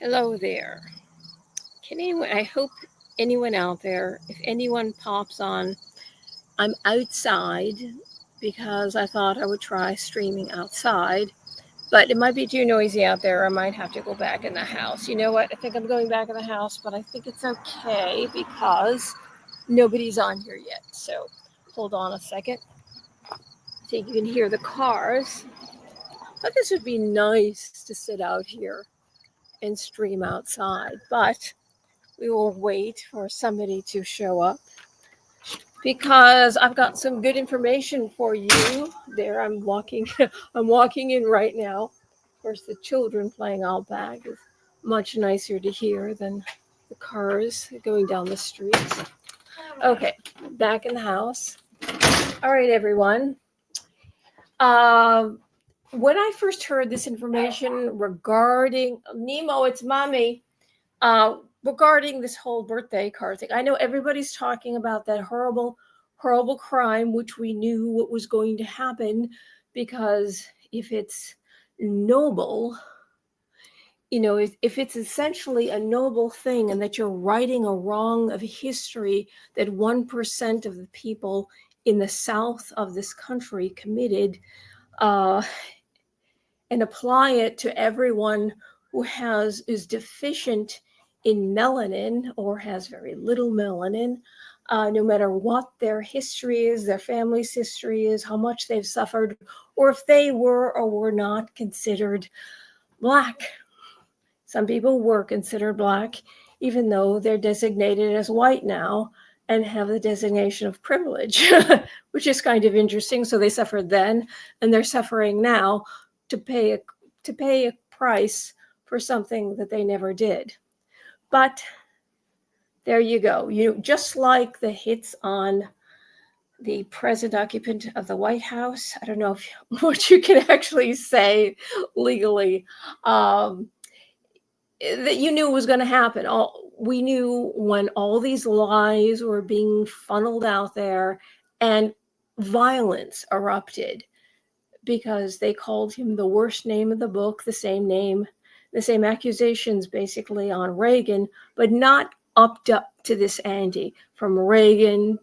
Hello there. I hope anyone out there, if anyone pops on, I'm outside because I thought I would try streaming outside, but it might be too noisy out there. I might have to go back in the house. You know what? I think I'm going back in the house, but I think it's okay because nobody's on here yet. So hold on a second. So you can hear the cars. I thought this would be nice to sit out here and stream outside, but we will wait for somebody to show up because I've got some good information for you. There, I'm walking. I'm walking in right now. Of course, the children playing out back is much nicer to hear than the cars going down the street. Okay, back in the house. All right, everyone. When I first heard this information regarding Nemo, it's mommy. Regarding this whole birthday card thing, I know everybody's talking about that horrible, horrible crime, which we knew what was going to happen because if it's noble, if it's essentially a noble thing and that you're righting a wrong of history that 1% of the people in the south of this country committed, and apply it to everyone who is deficient in melanin or has very little melanin, no matter what their history is, their family's history is, how much they've suffered, or if they were or were not considered Black. Some people were considered Black, even though they're designated as white now and have the designation of privilege, which is kind of interesting. So they suffered then, and they're suffering now to pay a price for something that they never did. But there you go. Just like the hits on the present occupant of the White House. I don't know what you can actually say legally. That you knew was going to happen. We knew when all these lies were being funneled out there and violence erupted because they called him the worst name of the book, the same accusations basically on Reagan, but not upped up to this ante, from Reagan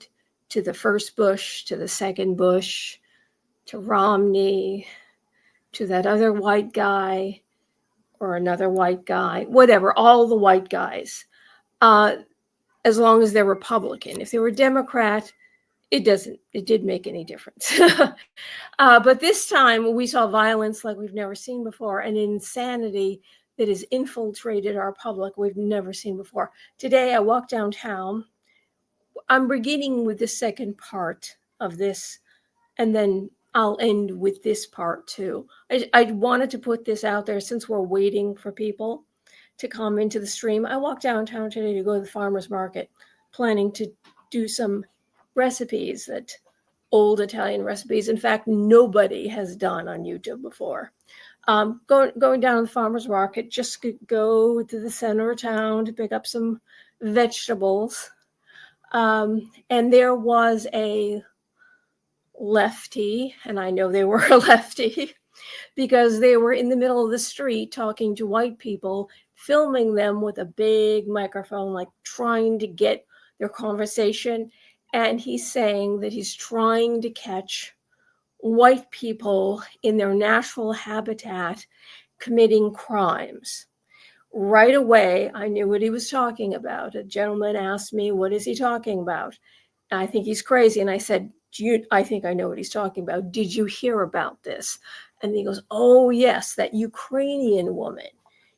to the first Bush, to the second Bush, to Romney, to that other white guy, or another white guy, whatever, all the white guys, as long as they're Republican. If they were Democrat, it didn't make any difference. But this time we saw violence like we've never seen before, and insanity that has infiltrated our public we've never seen before. Today I walked downtown. I'm beginning with the second part of this, and then I'll end with this part too. I wanted to put this out there since we're waiting for people to come into the stream. I walked downtown today to go to the farmer's market, planning to do some recipes, that old Italian recipes. In fact, nobody has done on YouTube before. Going down to the farmer's market, just go to the center of town to pick up some vegetables. And there was a lefty, and I know they were a lefty because they were in the middle of the street talking to white people, filming them with a big microphone, like trying to get their conversation. And he's saying that he's trying to catch white people in their natural habitat committing crimes. Right away, I knew what he was talking about. A gentleman asked me, what is he talking about? And I think he's crazy. And I said, I think I know what he's talking about. Did you hear about this? And he goes, oh, yes, that Ukrainian woman.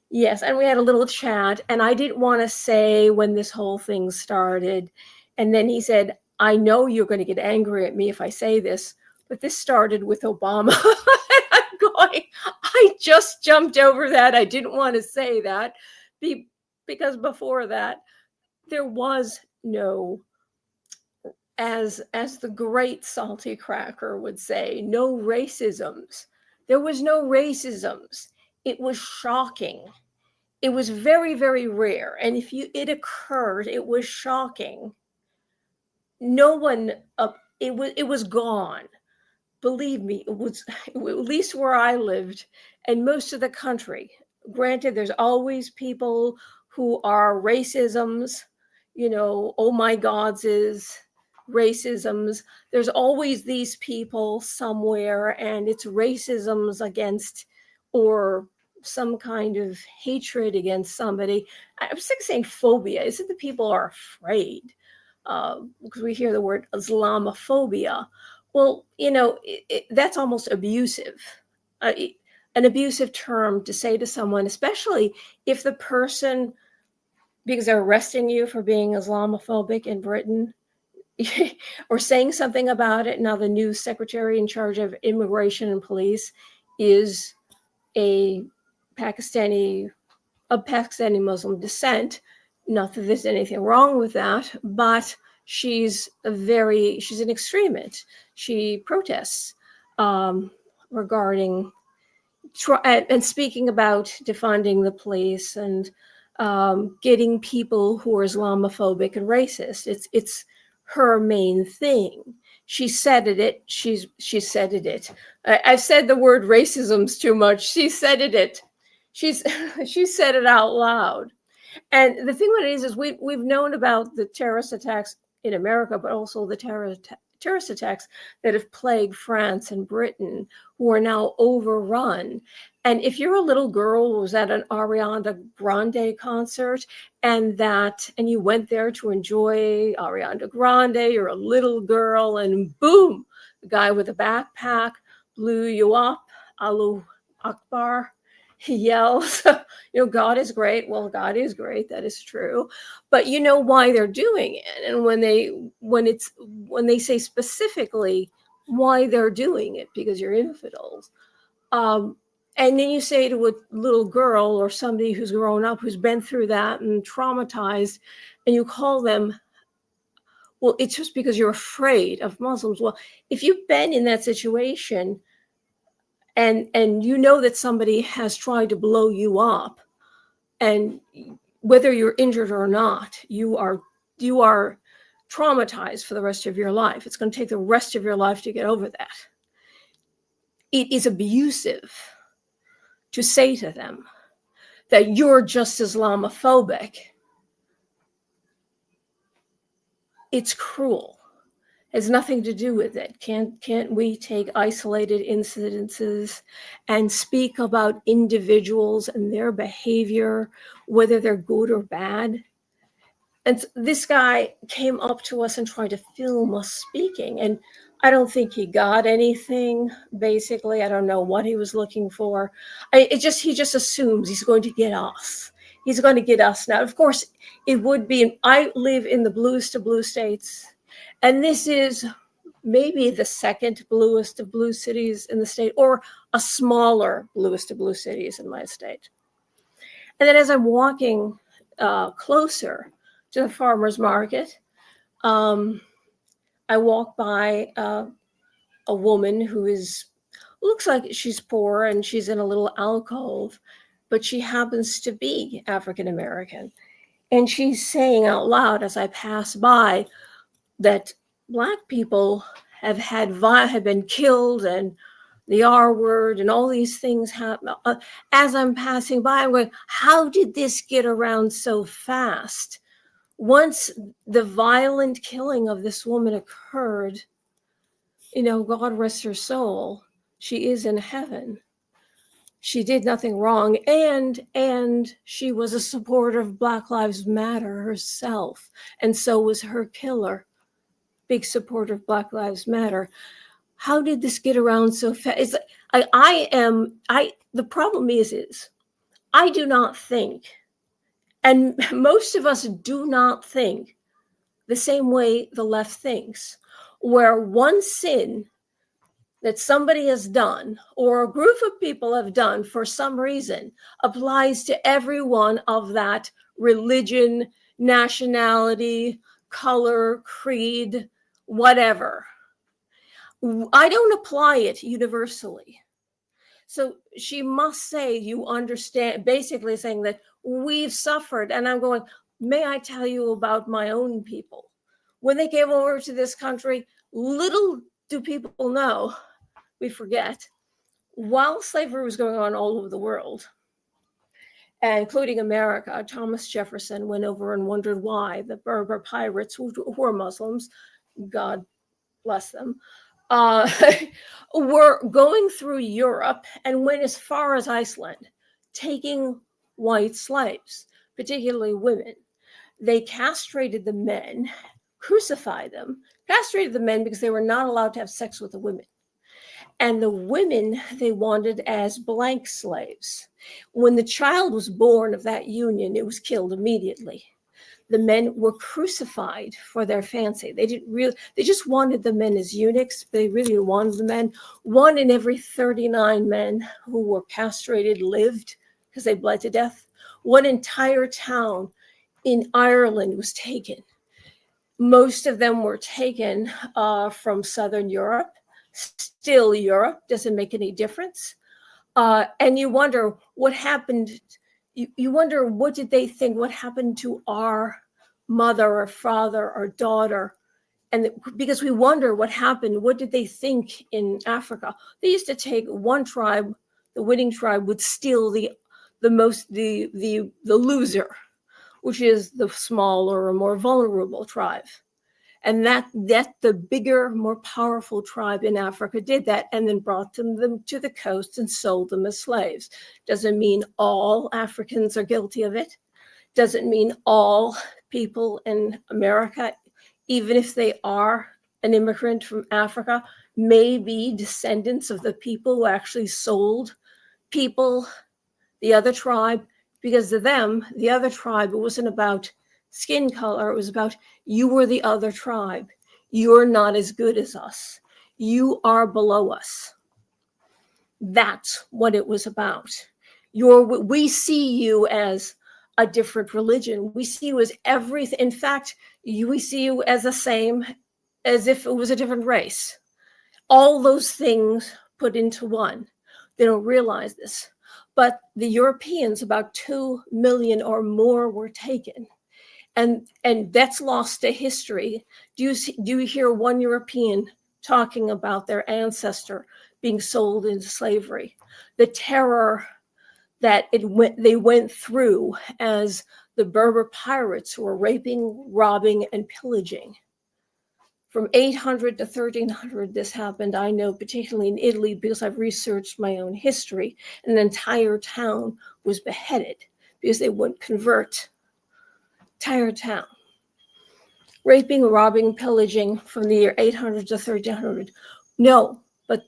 Yes. And we had a little chat. And I didn't want to say when this whole thing started. And then he said, I know you're going to get angry at me if I say this, but this started with Obama. I'm going, I just jumped over that. I didn't want to say that because before that, there was no, as the great Salty Cracker would say, no racisms. There was no racisms. It was shocking. It was very, very rare. And if it occurred, it was shocking. No one, it was gone. Believe me, it was, at least where I lived, and most of the country, granted, there's always people who are racisms, oh my gods is racisms. There's always these people somewhere, and it's racisms against or some kind of hatred against somebody. I'm sick of saying phobia. Isn't the people are afraid? Because we hear the word Islamophobia. Well, that's almost abusive. An abusive term to say to someone, especially if the person, because they're arresting you for being Islamophobic in Britain, or saying something about it. Now the new secretary in charge of immigration and police is of Pakistani Muslim descent. Not that there's anything wrong with that, but she's an extremist. She protests regarding and speaking about defunding the police and getting people who are Islamophobic and racist. It's her main thing. She said it. She said it. I've said the word racism's too much. She said it. She said it out loud. And the thing what it is we've known about the terrorist attacks in America, but also the terrorist attacks that have plagued France and Britain, who are now overrun. And if you're a little girl who was at an Ariana Grande concert and you went there to enjoy Ariana Grande, you're a little girl, and boom, the guy with a backpack blew you up, Allahu Akbar. He yells, God is great. Well, God is great. That is true. But you know why they're doing it. And when they say specifically why they're doing it, because you're infidels. And then you say to a little girl or somebody who's grown up, who's been through that and traumatized, and you call them, well, it's just because you're afraid of Muslims. Well, if you've been in that situation, and you know that somebody has tried to blow you up, and whether you're injured or not, you are traumatized for the rest of your life. It's going to take the rest of your life to get over that. It is abusive to say to them that you're just Islamophobic. It's cruel. It has nothing to do with it. Can't we take isolated incidences and speak about individuals and their behavior, whether they're good or bad? And this guy came up to us and tried to film us speaking, and I don't think he got anything. Basically, I don't know what he was looking for. He just assumes he's going to get us. He's going to get us. Now, of course, it would be. I live in the bluest of blue states. And this is maybe the second bluest of blue cities in the state, or a smaller bluest of blue cities in my state. And then as I'm walking closer to the farmer's market, I walk by a woman who looks like she's poor, and she's in a little alcove, but she happens to be African American. And she's saying out loud as I pass by that Black people have been killed, and the R word and all these things happen. As I'm passing by, I'm going, how did this get around so fast? Once the violent killing of this woman occurred, God rest her soul, she is in heaven. She did nothing wrong, and she was a supporter of Black Lives Matter herself, and so was her killer. Big supporter of Black Lives Matter. How did this get around so fast? The problem is I do not think, and most of us do not think the same way the left thinks, where one sin that somebody has done or a group of people have done for some reason applies to everyone of that religion, nationality, color, creed, whatever. I don't apply it universally. So she must say, you understand, basically saying that we've suffered. And I'm going, may I tell you about my own people? When they came over to this country, little do people know, we forget, while slavery was going on all over the world, including America. Thomas Jefferson went over and wondered why the Berber pirates, who were Muslims, God bless them, were going through Europe and went as far as Iceland, taking white slaves, particularly women. They castrated the men, crucified them, castrated the men because they were not allowed to have sex with the women. And the women they wanted as blank slaves. When the child was born of that union, it was killed immediately. The men were crucified for their fancy. They just wanted the men as eunuchs. They really wanted the men. 1 in every 39 men who were castrated lived because they bled to death. One entire town in Ireland was taken. Most of them were taken from Southern Europe. Still Europe, doesn't make any difference. And you wonder what happened. You wonder, what did they think? What happened to our mother or father or daughter? And because we wonder what happened, what did they think in Africa? They used to take one tribe, the winning tribe would steal the loser, which is the smaller or more vulnerable tribe. And that the bigger, more powerful tribe in Africa did that, and then brought them to the coast and sold them as slaves. Doesn't mean all Africans are guilty of it. Doesn't mean all people in America, even if they are an immigrant from Africa, may be descendants of the people who actually sold people, the other tribe, because to them, the other tribe, it wasn't about skin color. It was about, you were the other tribe. You're not as good as us. You are below us. That's what it was about. We see you as a different religion. We see you as everything. In fact, we see you as the same as if it was a different race. All those things put into one. They don't realize this. But the Europeans, about 2 million or more, were taken. And that's lost to history. Do you hear one European talking about their ancestor being sold into slavery? The terror that they went through as the Berber pirates were raping, robbing, and pillaging. From 800 to 1300, this happened. I know, particularly in Italy, because I've researched my own history. An entire town was beheaded because they wouldn't convert. Entire town. Raping, robbing, pillaging from the year 800 to 1300. No, but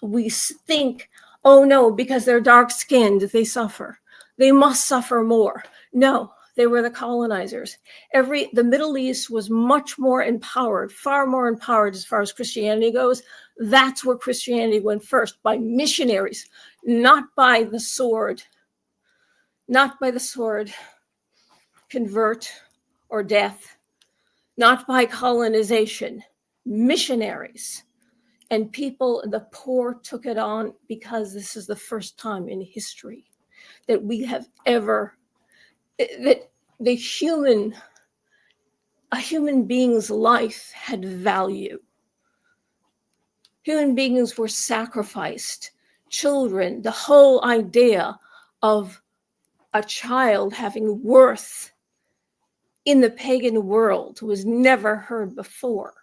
we think, oh no, because they're dark-skinned, they suffer. They must suffer more. No, they were the colonizers. The Middle East was much more empowered, far more empowered as far as Christianity goes. That's where Christianity went first, by missionaries, not by the sword. Not by the sword. Convert or death, not by colonization, missionaries. And people, the poor, took it on because this is the first time in history that we have ever, that a human being's life had value. Human beings were sacrificed, children, the whole idea of a child having worth in the pagan world was never heard before.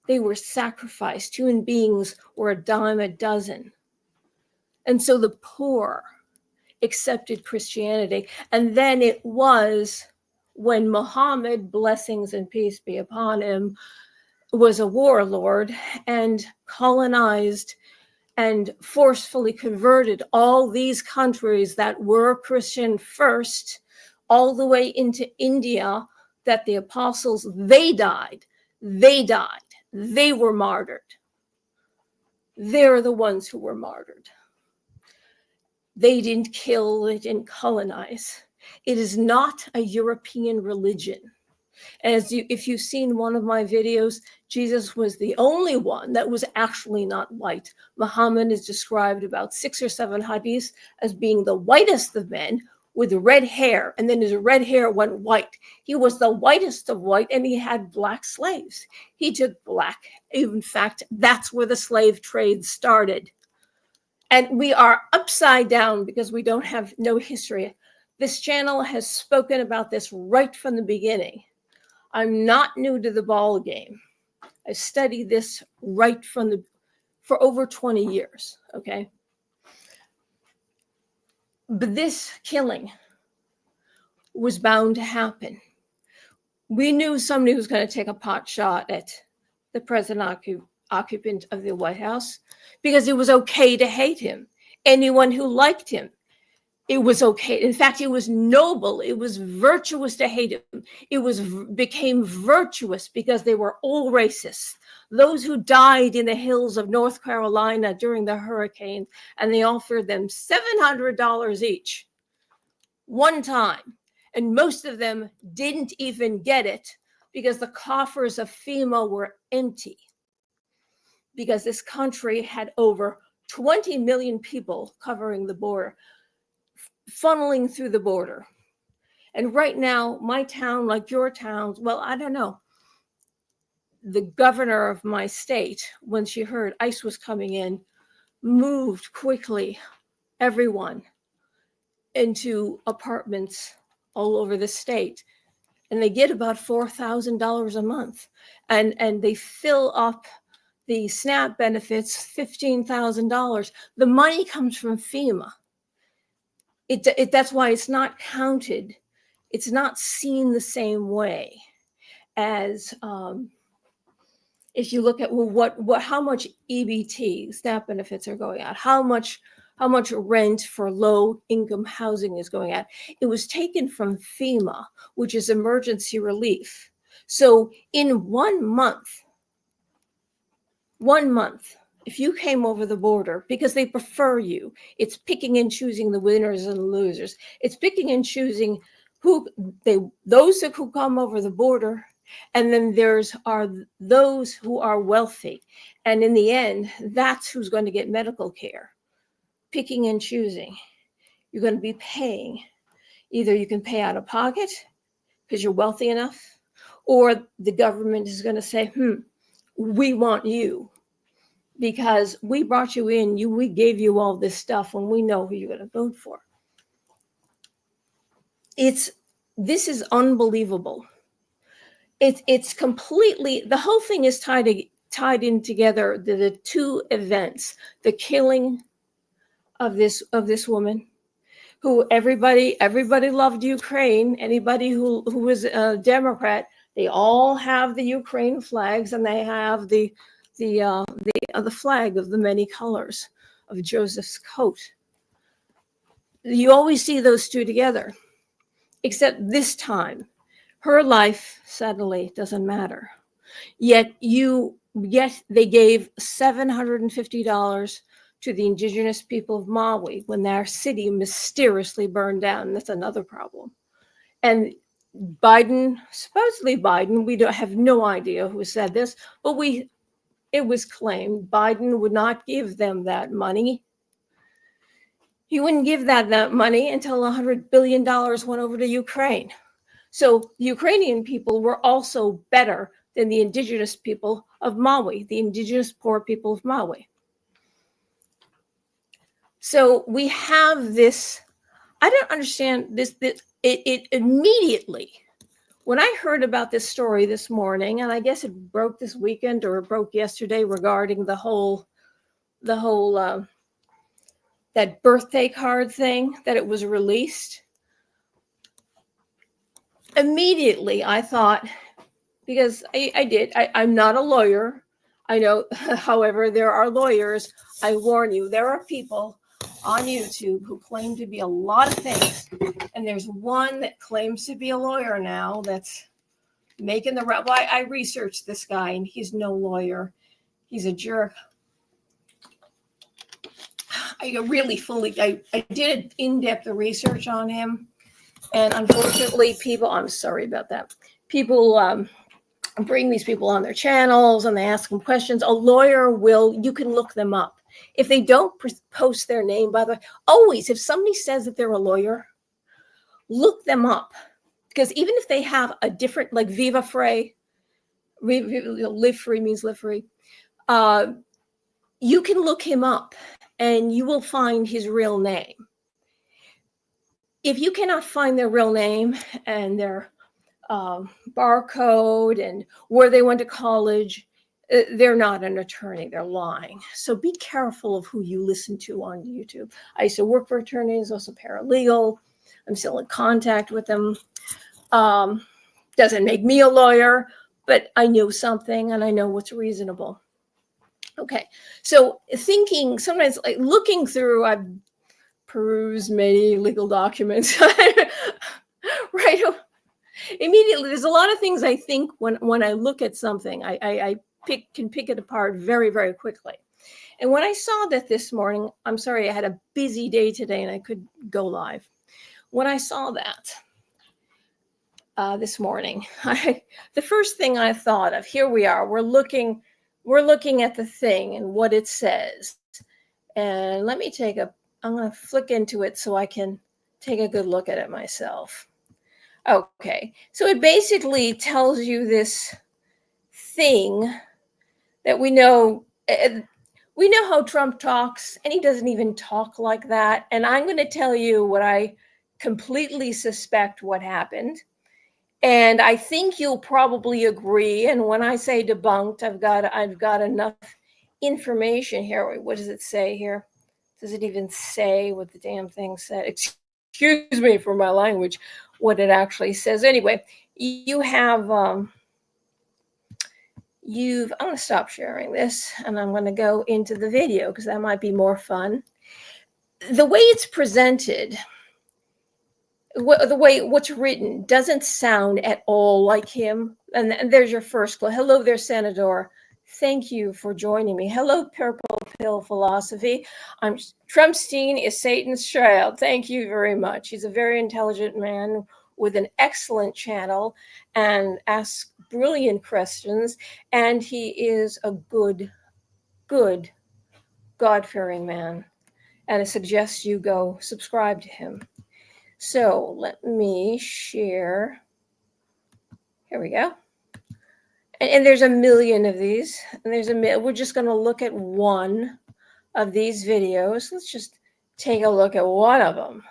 They were sacrificed. Human beings were a dime a dozen. And so the poor accepted Christianity. And then it was when Muhammad, blessings and peace be upon him, was a warlord and colonized and forcefully converted all these countries that were Christian first, all the way into India, that the apostles, they died. They were martyred. They're the ones who were martyred. They didn't kill, they didn't colonize. It is not a European religion. If you've seen one of my videos, Jesus was the only one that was actually not white. Muhammad is described about 6 or 7 hadiths as being the whitest of men with red hair, and then his red hair went white. He was the whitest of white, and he had black slaves. He took black. In fact, that's where the slave trade started. And we are upside down because we don't have no history. This channel has spoken about this right from the beginning. I'm not new to the ball game. I studied this right for over 20 years, okay? But this killing was bound to happen. We knew somebody was going to take a pot shot at the present occupant of the White House because it was okay to hate him. Anyone who liked him, it was okay. In fact, it was noble. It was virtuous to hate him. It became virtuous because they were all racist. Those who died in the hills of North Carolina during the hurricane, and they offered them $700 each, one time. And most of them didn't even get it because the coffers of FEMA were empty. Because this country had over 20 million people covering the border, funneling through the border. And right now, my town, like your towns, well, I don't know. The governor of my state, when she heard ICE was coming in, moved quickly everyone into apartments all over the state. And they get about $4,000 a month. And they fill up the SNAP benefits, $15,000. The money comes from FEMA. That's why it's not counted. It's not seen the same way as if you look at how much EBT, SNAP benefits, are going out, how much rent for low income housing is going out. It was taken from FEMA, which is emergency relief. So in 1 month, if you came over the border, because they prefer you, it's picking and choosing the winners and the losers. It's picking and choosing those who come over the border, and then are those who are wealthy. And in the end, that's who's going to get medical care. Picking and choosing. You're going to be paying. Either you can pay out of pocket because you're wealthy enough, or the government is going to say, we want you because we brought you in, we gave you all this stuff and we know who you're going to vote for. This is unbelievable. It's completely, the whole thing is tied in together, the two events, the killing of this woman, who everybody loved Ukraine. Anybody who was a Democrat, they all have the Ukraine flags, and they have the flag of the many colors of Joseph's coat. You always see those two together, except this time, her life suddenly doesn't matter. Yet they gave $750 to the indigenous people of Maui when their city mysteriously burned down. That's another problem. And supposedly Biden, we have no idea who said this, but it was claimed Biden would not give them that money. He wouldn't give that money until $100 billion went over to Ukraine. So the Ukrainian people were also better than the indigenous people of Maui, the indigenous poor people of Maui. So we have this, I don't understand this, it immediately, when I heard about this story this morning, and I guess it broke this weekend or it broke yesterday regarding the whole that birthday card thing, that it was released. Immediately I thought, because I'm not a lawyer. I know, however, there are lawyers. I warn you, there are people on YouTube who claim to be a lot of things. And there's one that claims to be a lawyer now that's making the right. Well, I researched this guy and he's no lawyer. He's a jerk. I did in-depth research on him. And unfortunately, I'm sorry about that. People bring these people on their channels and they ask them questions. A lawyer you can look them up. If they don't post their name, by the way, always, if somebody says that they're a lawyer, look them up. Because even if they have a different, like Viva Free, live free means live free, you can look him up and you will find his real name. If you cannot find their real name and their barcode and where they went to college, they're not an attorney, they're lying. So be careful of who you listen to on YouTube. I used to work for attorneys, also paralegal. I'm still in contact with them. Doesn't make me a lawyer, but I knew something and I know what's reasonable. Okay, so thinking, sometimes like looking through, I've perused many legal documents, right? Immediately, there's a lot of things I think when I look at something, I can pick it apart very, very quickly. And when I saw that this morning, I'm sorry, I had a busy day today and I couldn't go live. When I saw that this morning, the first thing I thought of, here we are, we're looking at the thing and what it says. And let me I'm going to flick into it so I can take a good look at it myself. Okay, so it basically tells you this thing that we know how Trump talks, and he doesn't even talk like that. And I'm going to tell you what I completely suspect what happened. And I think you'll probably agree. And when I say debunked, I've got enough information here. What does it say here? Does it even say what the damn thing said? Excuse me for my language, what it actually says. Anyway, you have, I'm going to stop sharing this and I'm going to go into the video because that might be more fun. The way it's presented, the way what's written doesn't sound at all like him. And there's your first clue. Hello there, Senator. Thank you for joining me. Hello, Purple Pill Philosophy. Trumpstein is Satan's child. Thank you very much. He's a very intelligent man with an excellent channel and asks brilliant questions. And he is a good, God-fearing man. And I suggest you go subscribe to him. So let me share. Here we go. And there's a million of these. And we're just going to look at one of these videos. Let's just take a look at one of them.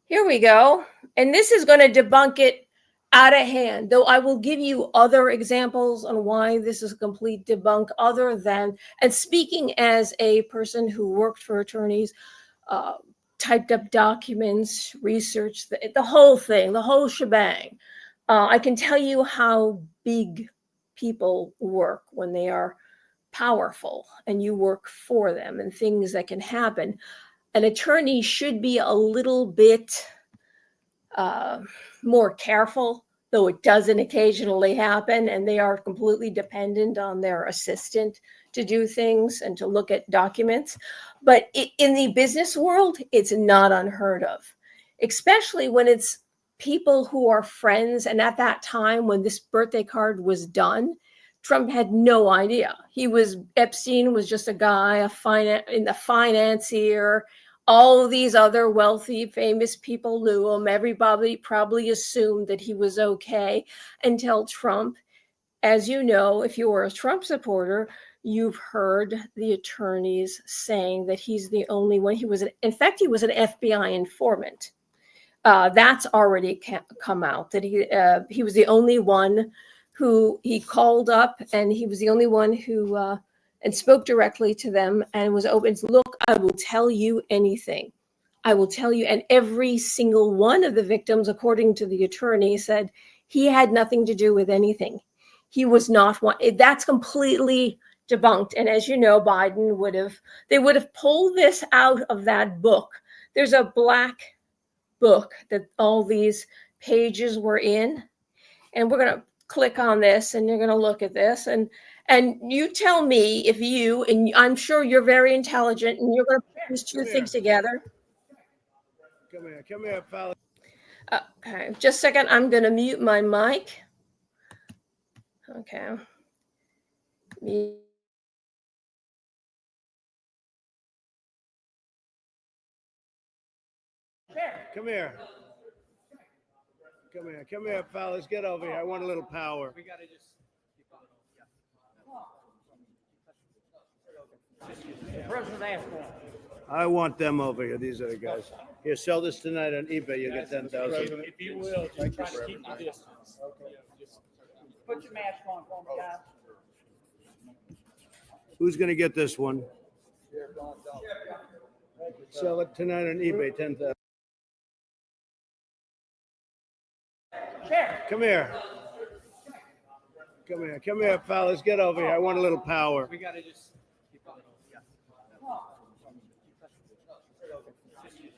Here we go. And this is going to debunk it out of hand, though I will give you other examples on why this is a complete debunk other than, and speaking as a person who worked for attorneys, typed up documents, researched the whole thing, the whole shebang. I can tell you how big people work when they are powerful and you work for them and things that can happen. An attorney should be a little bit more careful, though it doesn't occasionally happen, and they are completely dependent on their assistant to do things and to look at documents. But in the business world, it's not unheard of, especially when it's people who are friends. And at that time, when this birthday card was done, Trump had no idea. Epstein was just a guy, a financier. All of these other wealthy, famous people knew him. Everybody probably assumed that he was okay until Trump. As you know, if you were a Trump supporter, you've heard the attorneys saying that he's the only one. In fact, he was an FBI informant. That's already come out, that he was the only one who he called up, and he was the only one who and spoke directly to them and was open to, look, I will tell you anything. I will tell you. And every single one of the victims, according to the attorney, said he had nothing to do with anything. He was not one. That's completely debunked. And as you know, Biden would have pulled this out of that book. There's a black book that all these pages were in. And we're going to click on this and you're going to look at this. And you tell me if and I'm sure you're very intelligent and you're going to put these two things together. Come here, pal. Okay, just a second. I'm going to mute my mic. Okay. Come here. Come here, pal. Let's get over here. I want a little power. We gotta just keep on. The president asked for them. I want them over here. These are the guys. Here, sell this tonight on eBay. You get 10,000. If you will, just try to keep your distance. Okay. Just put your mask on for me, guys. Who's going to get this one? Sell it tonight on eBay. 10,000. Come here. Come here. Come here, fellas. Get over here. I want a little power. We got to just keep on.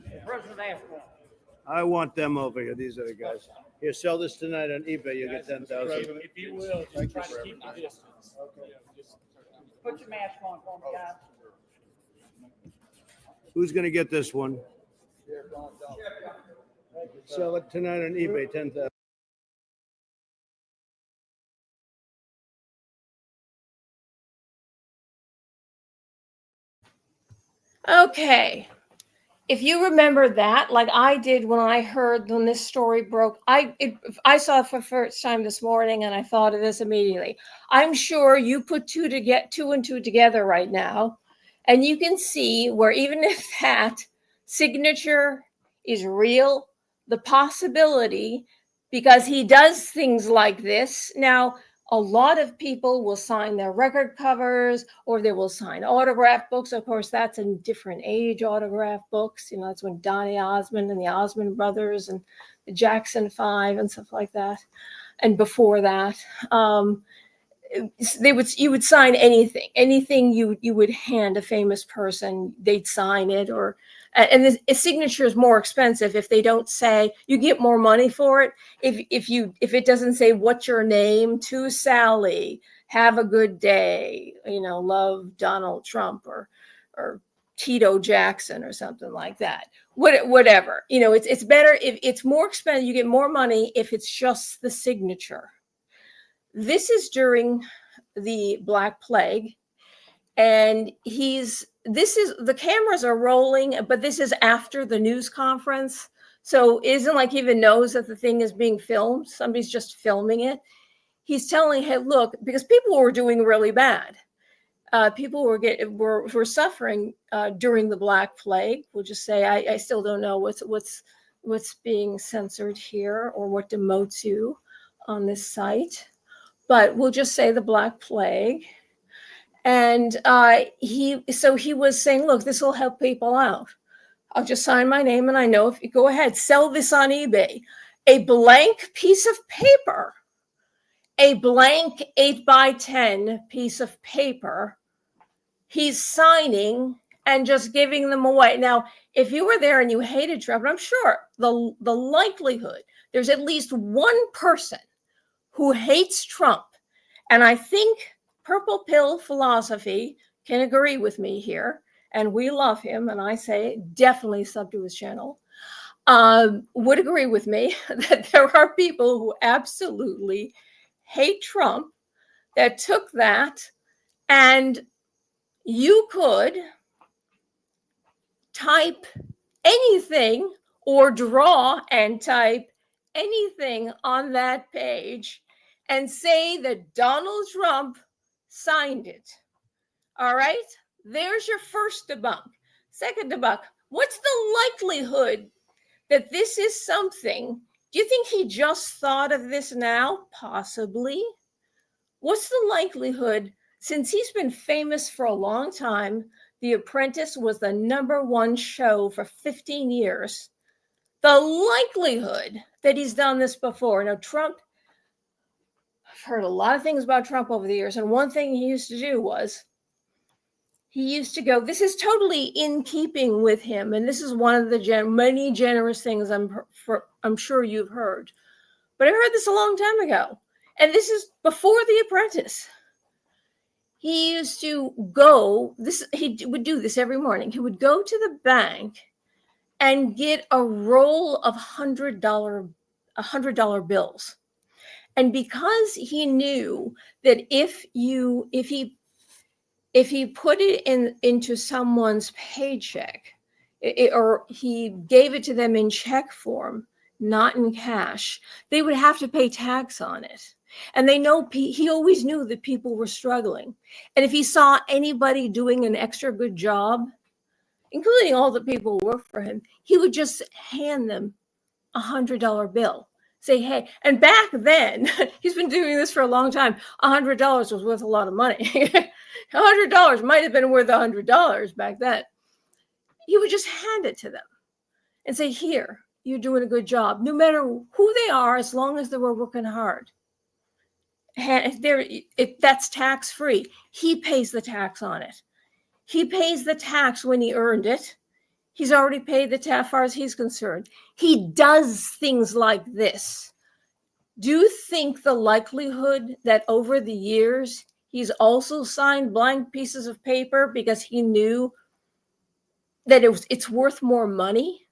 The president asked for them. I want them over here. These are the guys. Here, sell this tonight on eBay. You get 10,000. If you will, just try to keep your distance. Okay. Just put your mask on for me, guys. Who's going to get this one? Sell it tonight on eBay. 10,000. Okay. If you remember that, like I did when this story broke, I saw it for the first time this morning and I thought of this immediately. I'm sure you put two and two together right now, and you can see where even if that signature is real, the possibility, because he does things like this. Now, a lot of people will sign their record covers or they will sign autograph books. Of course, that's in different age autograph books. That's when Donny Osmond and the Osmond brothers and the Jackson Five and stuff like that. And before that, you would sign anything you would hand a famous person, they'd sign it. And the signature is more expensive if they don't say, you get more money for it if it doesn't say, what's your name, to Sally, have a good day, love Donald Trump or Tito Jackson or something like that. Whatever, it's better if it's more expensive. You get more money if it's just the signature. This is during the Black Plague, and the cameras are rolling, but this is after the news conference. So it isn't like he even knows that the thing is being filmed. Somebody's just filming it. He's telling, hey, look, because people were doing really bad. People were suffering during the Black Plague. We'll just say, I still don't know what's being censored here or what demotes you on this site. But we'll just say the Black Plague. And he was saying, look, this will help people out. I'll just sign my name, and I know if you go ahead, sell this on eBay. A blank piece of paper, a blank 8x10 piece of paper, he's signing and just giving them away. Now, if you were there and you hated Trump, I'm sure the likelihood, there's at least one person who hates Trump. And I think Purple Pill Philosophy can agree with me here. And we love him. And I say definitely sub to his channel. Would agree with me that there are people who absolutely hate Trump that took that, and you could type anything or draw and type anything on that page and say that Donald Trump signed it. All right, there's your first debunk. Second debunk, what's the likelihood that this is something? Do you think he just thought of this now? Possibly. What's the likelihood, since he's been famous for a long time, The Apprentice was the #1 show for 15 years, the likelihood that he's done this before? Now, Trump, I've heard a lot of things about Trump over the years, and one thing he used to do was he used to go, this is totally in keeping with him, and this is one of the many generous things I'm sure you've heard. But I heard this a long time ago, and this is before The Apprentice. He used to go, he would do this every morning. He would go to the bank and get a roll of $100 bills. And because he knew that if he put it into someone's paycheck, or he gave it to them in check form, not in cash, they would have to pay tax on it. And they know he always knew that people were struggling. And if he saw anybody doing an extra good job, including all the people who work for him, he would just hand them $100 bill. Say, hey, and back then, he's been doing this for a long time. $100 was worth a lot of money. $100 might have been worth $100 back then. He would just hand it to them and say, here, you're doing a good job. No matter who they are, as long as they were working hard. That's tax-free. He pays the tax on it. He pays the tax when he earned it. He's already paid the tax as far as he's concerned. He does things like this. Do you think the likelihood that over the years he's also signed blank pieces of paper because he knew that it's worth more money?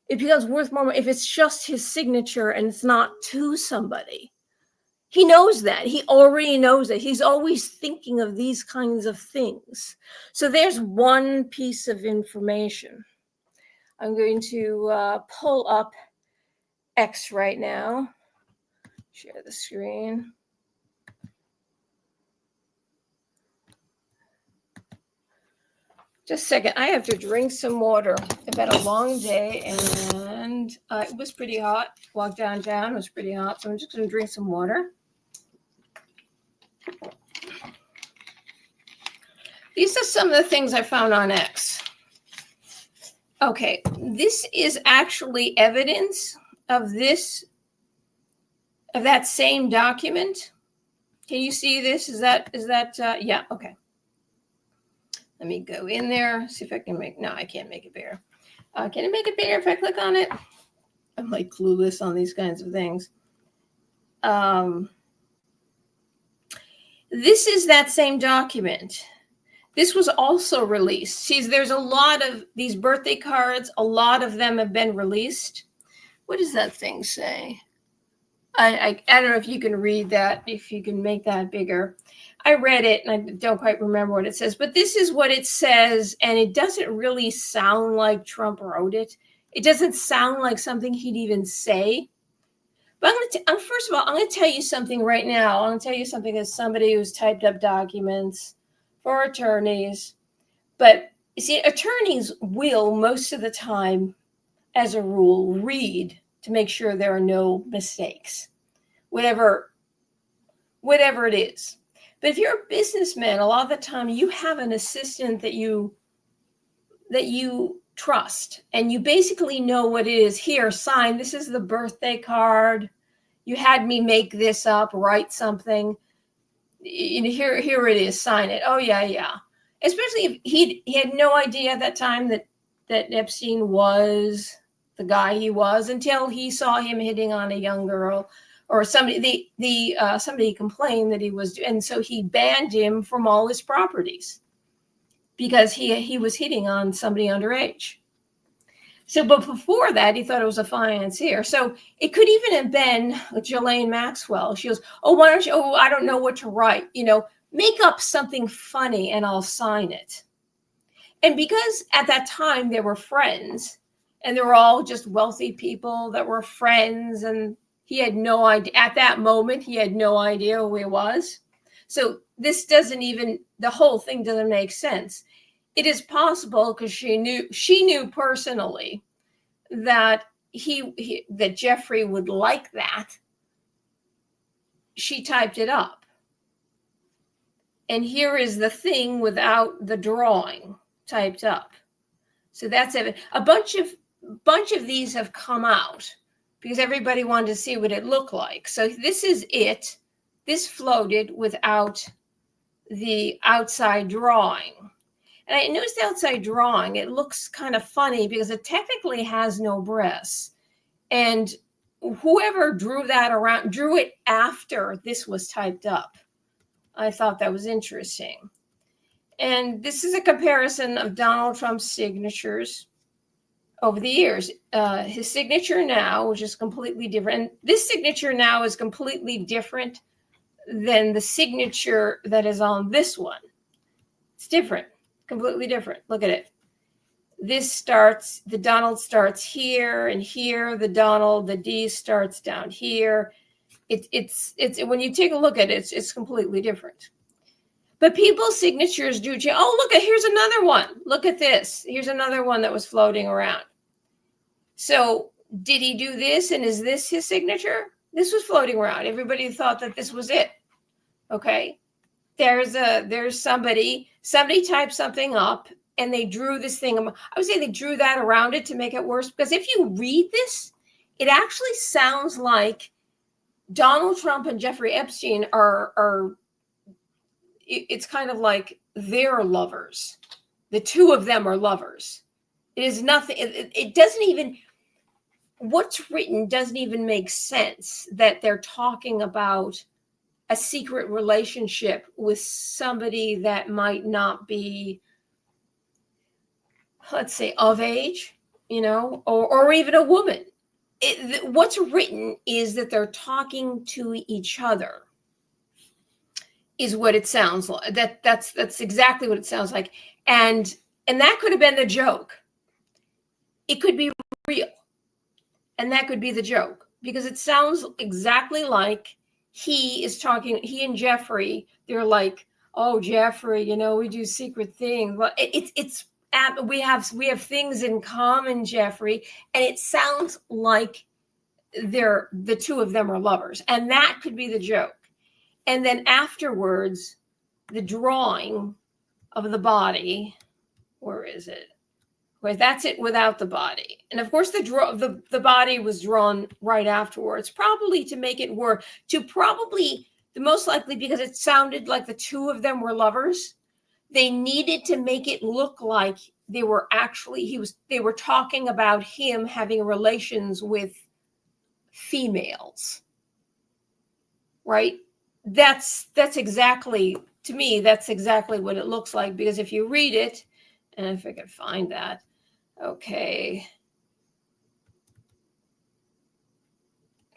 It becomes worth more money if it's just his signature and it's not to somebody. He knows that. He already knows that. He's always thinking of these kinds of things. So there's one piece of information. I'm going to pull up X right now. Share the screen. Just a second. I have to drink some water. I've had a long day and it was pretty hot. Walked downtown. It was pretty hot. So I'm just going to drink some water. These are some of the things I found on X. Okay, this is actually evidence of that same document. Can you see this? Is that yeah, okay. Let me go in there, see if I can no, I can't make it bigger. Can I make it bigger if I click on it? I'm like clueless on these kinds of things. This is that same document. This was also released. See, there's a lot of these birthday cards. A lot of them have been released. What does that thing say? I don't know if you can read that, if you can make that bigger. I read it and I don't quite remember what it says, but this is what it says. And it doesn't really sound like Trump wrote it. It doesn't sound like something he'd even say. But first of all, I'm going to tell you something right now. I'm going to tell you something as somebody who's typed up documents for attorneys. But you see, attorneys will most of the time, as a rule, read to make sure there are no mistakes, whatever it is. But if you're a businessman, a lot of the time you have an assistant that you trust, and you basically know what it is. Here, sign. This is the birthday card. You had me make this up, write something. Here it is. Sign it. Oh yeah. Especially if he had no idea at that time that Epstein was the guy he was until he saw him hitting on a young girl, or somebody. Somebody complained that he was, and so he banned him from all his properties because he was hitting on somebody underage. So, but before that, he thought it was a financier. So it could even have been Ghislaine Maxwell. She goes, oh, why don't you, I don't know what to write. Make up something funny and I'll sign it. And because at that time they were friends and they were all just wealthy people that were friends, and he had no idea, at that moment, he had no idea who he was. So this the whole thing doesn't make sense. It is possible because she knew personally that that Jeffrey would like that. She typed it up. And here is the thing without the drawing typed up. So that's it. A bunch of these have come out because everybody wanted to see what it looked like. So this is it. This floated without the outside drawing. And I noticed the outside drawing, it looks kind of funny because it technically has no breasts. And whoever drew it after this was typed up. I thought that was interesting. And this is a comparison of Donald Trump's signatures over the years. His signature now, which is completely different. And this signature now is completely different than the signature that is on this one. It's different. Completely different. Look at it. The Donald starts here and here. The D starts down here. It's when you take a look at it, it's completely different. But people's signatures do change. Oh, look, here's another one. Look at this. Here's another one that was floating around. So did he do this? And is this his signature? This was floating around. Everybody thought that this was it. Okay. There's somebody typed something up and they drew this thing. I would say they drew that around it to make it worse, because if you read this, it actually sounds like Donald Trump and Jeffrey Epstein are it's kind of like they're lovers. The two of them are lovers. It is nothing. It doesn't even, what's written doesn't even make sense that they're talking about a secret relationship with somebody that might not be, let's say, of age, or even a woman. What's written is that they're talking to each other, is what it sounds like. That's exactly what it sounds like. And that could have been the joke. It could be real. And that could be the joke, because it sounds exactly like he and Jeffrey, they're like, oh, Jeffrey, we do secret things. Well, we have things in common, Jeffrey. And it sounds like the two of them are lovers. And that could be the joke. And then afterwards, the drawing of the body, where is it? Wait, that's it without the body. And of course, the body was drawn right afterwards, probably to make it work, the most likely because it sounded like the two of them were lovers. They needed to make it look like they were talking about him having relations with females, right? That's exactly, to me, that's exactly what it looks like, because if you read it, and if I could find that, okay,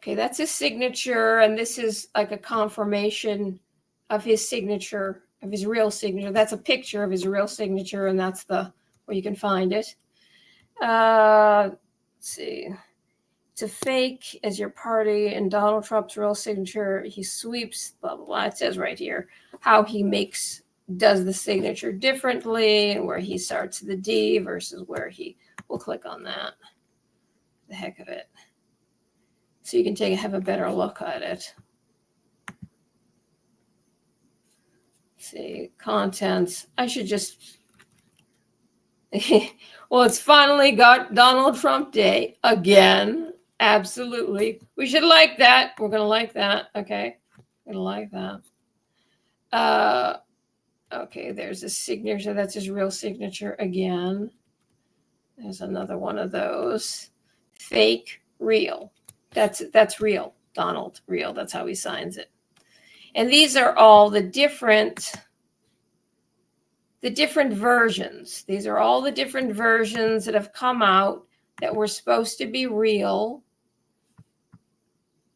that's his signature, and this is like a confirmation of his signature, of his real signature. That's a picture of his real signature, and that's where you can find it. Let's see. To fake as your party and Donald Trump's real signature, he sweeps, blah, blah, blah. It says right here how he does the signature differently, and where he starts the D versus where we'll click on that. The heck of it. So you can have a better look at it. Let's see, contents. I should just, well, it's finally got Donald Trump Day again. Absolutely. We should like that. We're going to like that. Okay. Going to like that. Okay. There's a signature. That's his real signature again. There's another one of those. Fake, real. That's real. Donald, real. That's how he signs it. And these are all the different versions. These are all the different versions that have come out that were supposed to be real.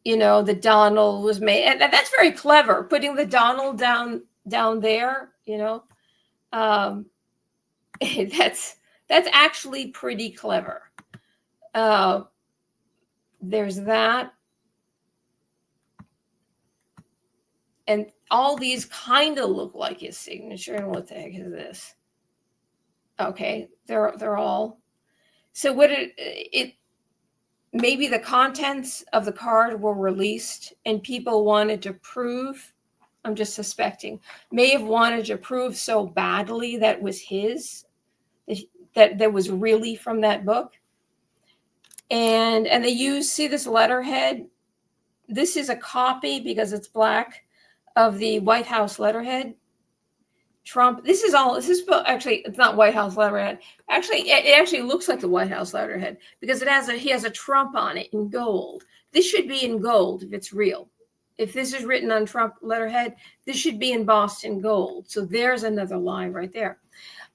The Donald was made, and that's very clever, putting the Donald down there, that's actually pretty clever. There's that. And all these kind of look like his signature. And what the heck is this? Okay, they're all. So what maybe the contents of the card were released and people wanted to prove, I'm just suspecting, may have wanted to prove so badly that was his, that was really from that book. And they see this letterhead. This is a copy, because it's black, of the White House letterhead. Trump, actually, it's not White House letterhead. Actually, it actually looks like the White Has letterhead, because he has a Trump on it in gold. This should be in gold if it's real. If this is written on Trump letterhead, this should be embossed in gold. So there's another lie right there.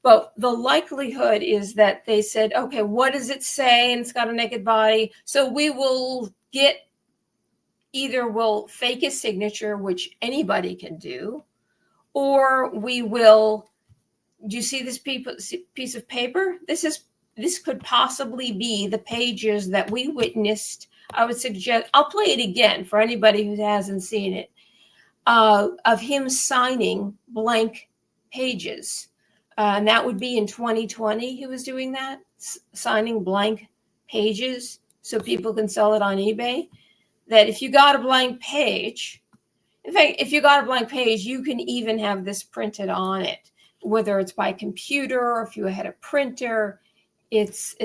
But the likelihood is that they said, okay, what does it say? And it's got a naked body. So we will we'll fake his signature, which anybody can do, or we will, do you see this piece of paper? This could possibly be the pages that we witnessed I would suggest, I'll play it again for anybody who hasn't seen it, of him signing blank pages. And that would be in 2020, he was doing that, signing blank pages so people can sell it on eBay. That if you got a blank page, in fact, if you got a blank page, you can even have this printed on it, whether it's by computer or if you had a printer. It's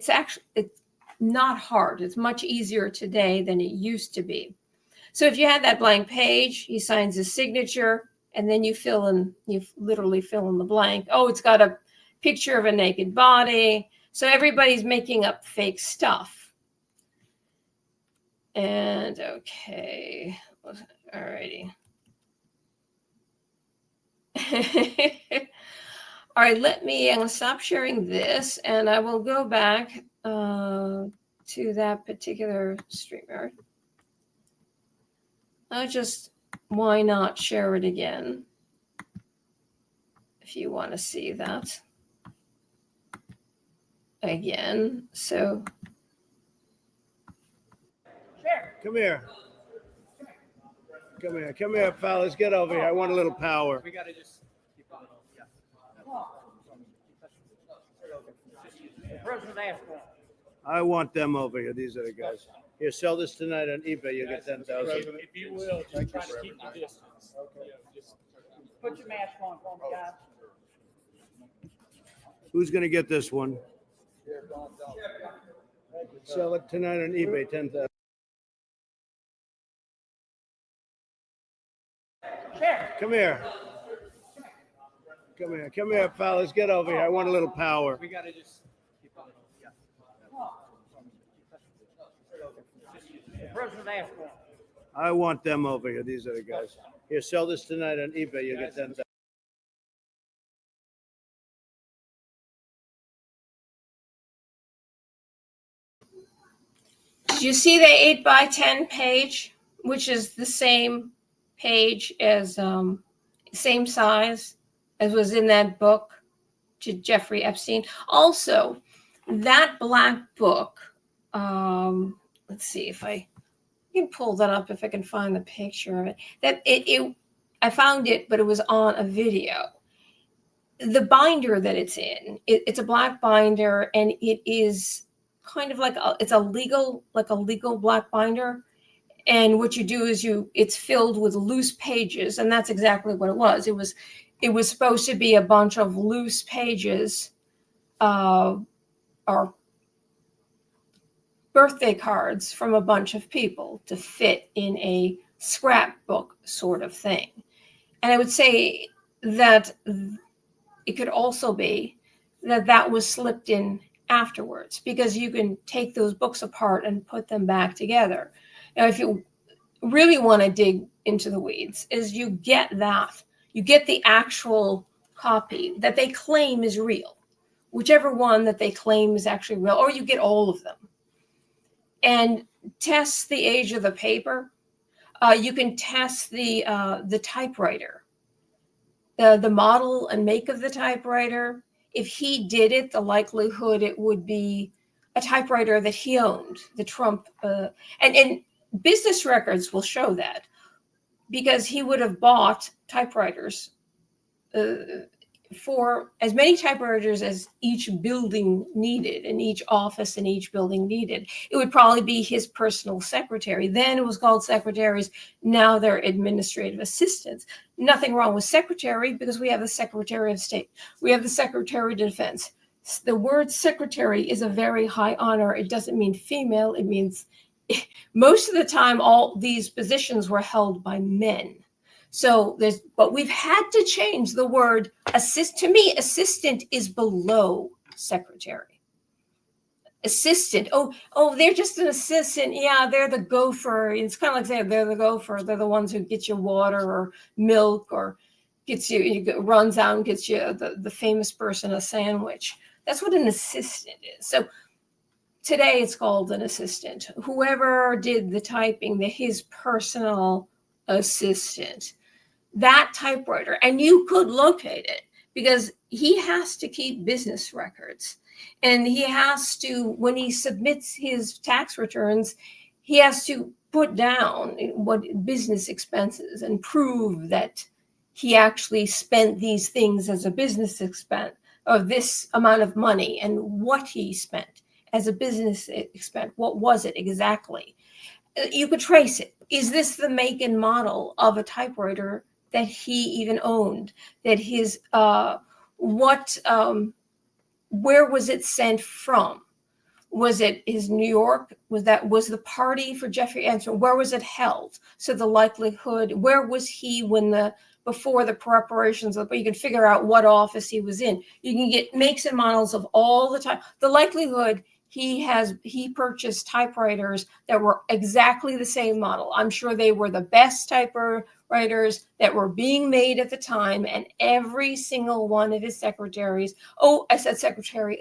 actually, it's not hard. It's much easier today than it used to be. So if you had that blank page, he signs his signature, and then you literally fill in the blank. Oh, it's got a picture of a naked body. So everybody's making up fake stuff. And okay, all righty. All right, I'm going to stop sharing this, and I will go back to that particular StreamYard. Why not share it again if you want to see that again. So Come here. Come here, fellas. Get over here. I want a little power. We gotta just keep on. Yeah. The president asked for it. I want them over here. These are the guys. Here, sell this tonight on eBay. You get 10,000. If you will, just try to keep your distance. Okay. Just put your mask on for me, guys. Who's gonna get this one? Sell it tonight on eBay. 10,000. Come here. Come here, fellas. Get over here. I want a little power. We gotta just keep on. Yeah. The president asked for it. I want them over here. These are the guys. Here, sell this tonight on eBay. You get 10,000. did you see the 8x10 page, which is the same page as same size as was in that book to Jeffrey Epstein? Also, that black book, let's see if I can pull that up, if I can find the picture of it. I found it, but it was on a video. The binder that it's in, it's a black binder, and it is kind of like it's a legal black binder. And what you do is it's filled with loose pages, and that's exactly what it was. It was supposed to be a bunch of loose pages, or birthday cards from a bunch of people to fit in a scrapbook sort of thing. And I would say that it could also be that was slipped in afterwards, because you can take those books apart and put them back together. Now, if you really want to dig into the weeds, is you get the actual copy that they claim is real, whichever one that they claim is actually real, or you get all of them, and test the age of the paper. You can test the typewriter, the model and make of the typewriter. If he did it, the likelihood it would be a typewriter that he owned, the Trump, and business records will show that, because he would have bought typewriters for as many typewriters as each building needed, and each office in each building needed. It would probably be his personal secretary. Then it was called secretaries. Now they're administrative assistants. Nothing wrong with secretary, because we have the Secretary of State. We have the Secretary of Defense. The word secretary is a very high honor. It doesn't mean female. It means most of the time, all these positions were held by men. So but we've had to change the word assist. To me, assistant is below secretary. Assistant. Oh, they're just an assistant. Yeah, they're the gopher. It's kind of like saying they're the gopher. They're the ones who get you water or milk, or runs out and gets you the famous person a sandwich. That's what an assistant is. So today it's called an assistant. Whoever did the typing, his personal assistant, that typewriter, and you could locate it, because he has to keep business records, and he has to, when he submits his tax returns, he has to put down what business expenses and prove that he actually spent these things as a business expense, or this amount of money, and what he spent as a business expense. What was it exactly? You could trace it. Is this the make and model of a typewriter that he even owned? That his where was it sent from? Was it his New York? Was the party for Jeffrey Epstein? Where was it held? So the likelihood, where was he when before the preparations of, you can figure out what office he was in. You can get makes and models of all the time. The likelihood he purchased typewriters that were exactly the same model. I'm sure they were the best typewriters that were being made at the time, and every single one of his secretaries,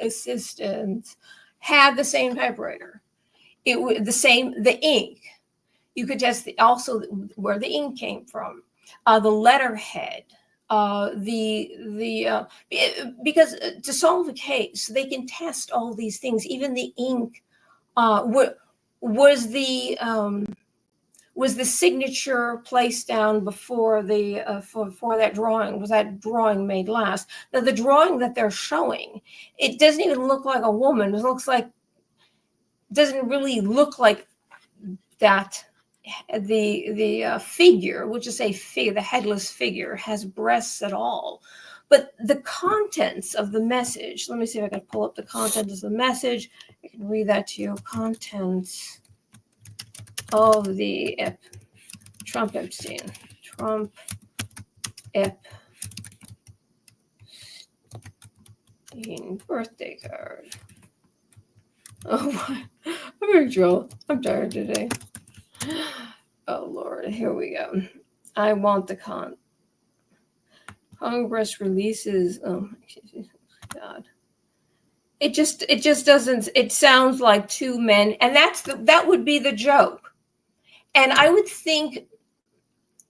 assistants, had the same typewriter. It was the same, the ink. You could test also where the ink came from, the letterhead, because to solve a case, they can test all these things. Even the ink, was the signature placed down before for that drawing? Was that drawing made last? Now, the drawing that they're showing, it doesn't even look like a woman. Doesn't really look like that. The figure, we'll just say figure, the headless figure, has breasts at all. But the contents of the message, let me see if I can pull up the content of the message. I can read that to you. Contents of the Trump Epstein birthday card. Oh my, I'm in trouble. I'm tired today. Oh Lord, here we go. I want the Congress releases. Oh God. It just doesn't. It sounds like two men, and that would be the joke. And I would think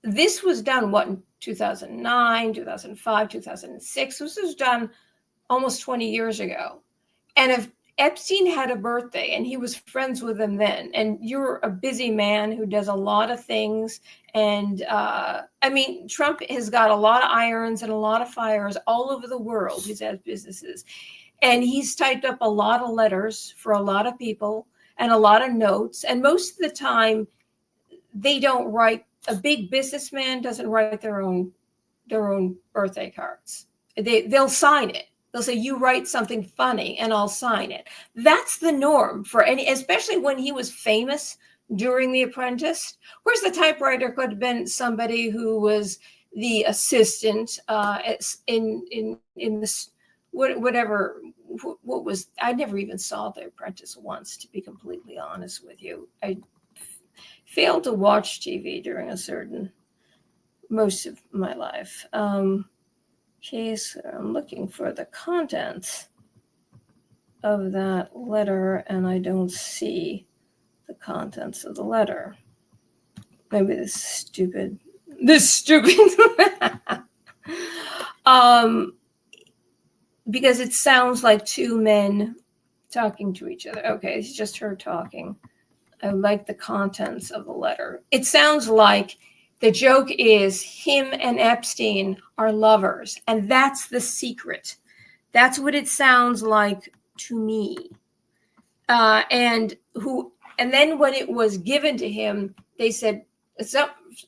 this was done in 2009, 2005, 2006. This was done almost 20 years ago. And if Epstein had a birthday and he was friends with him then, and you're a busy man who does a lot of things, and Trump has got a lot of irons and a lot of fires all over the world. He's had businesses, and he's typed up a lot of letters for a lot of people and a lot of notes. And most of the time, they don't write. A big businessman doesn't write their own birthday cards. They'll sign it. They'll say, you write something funny and I'll sign it. That's the norm for especially when he was famous during The Apprentice. Whereas the typewriter could have been somebody who was the assistant in this, whatever, what was, I never even saw The Apprentice once, to be completely honest with you. I failed to watch TV during most of my life. Case, I'm looking for the content of that letter, and I don't see the contents of the letter. Maybe this stupid. Because it sounds like two men talking to each other. Okay, it's just her talking. I like the contents of the letter. It sounds like the joke is him and Epstein are lovers, and that's the secret. That's what it sounds like to me. And then when it was given to him, they said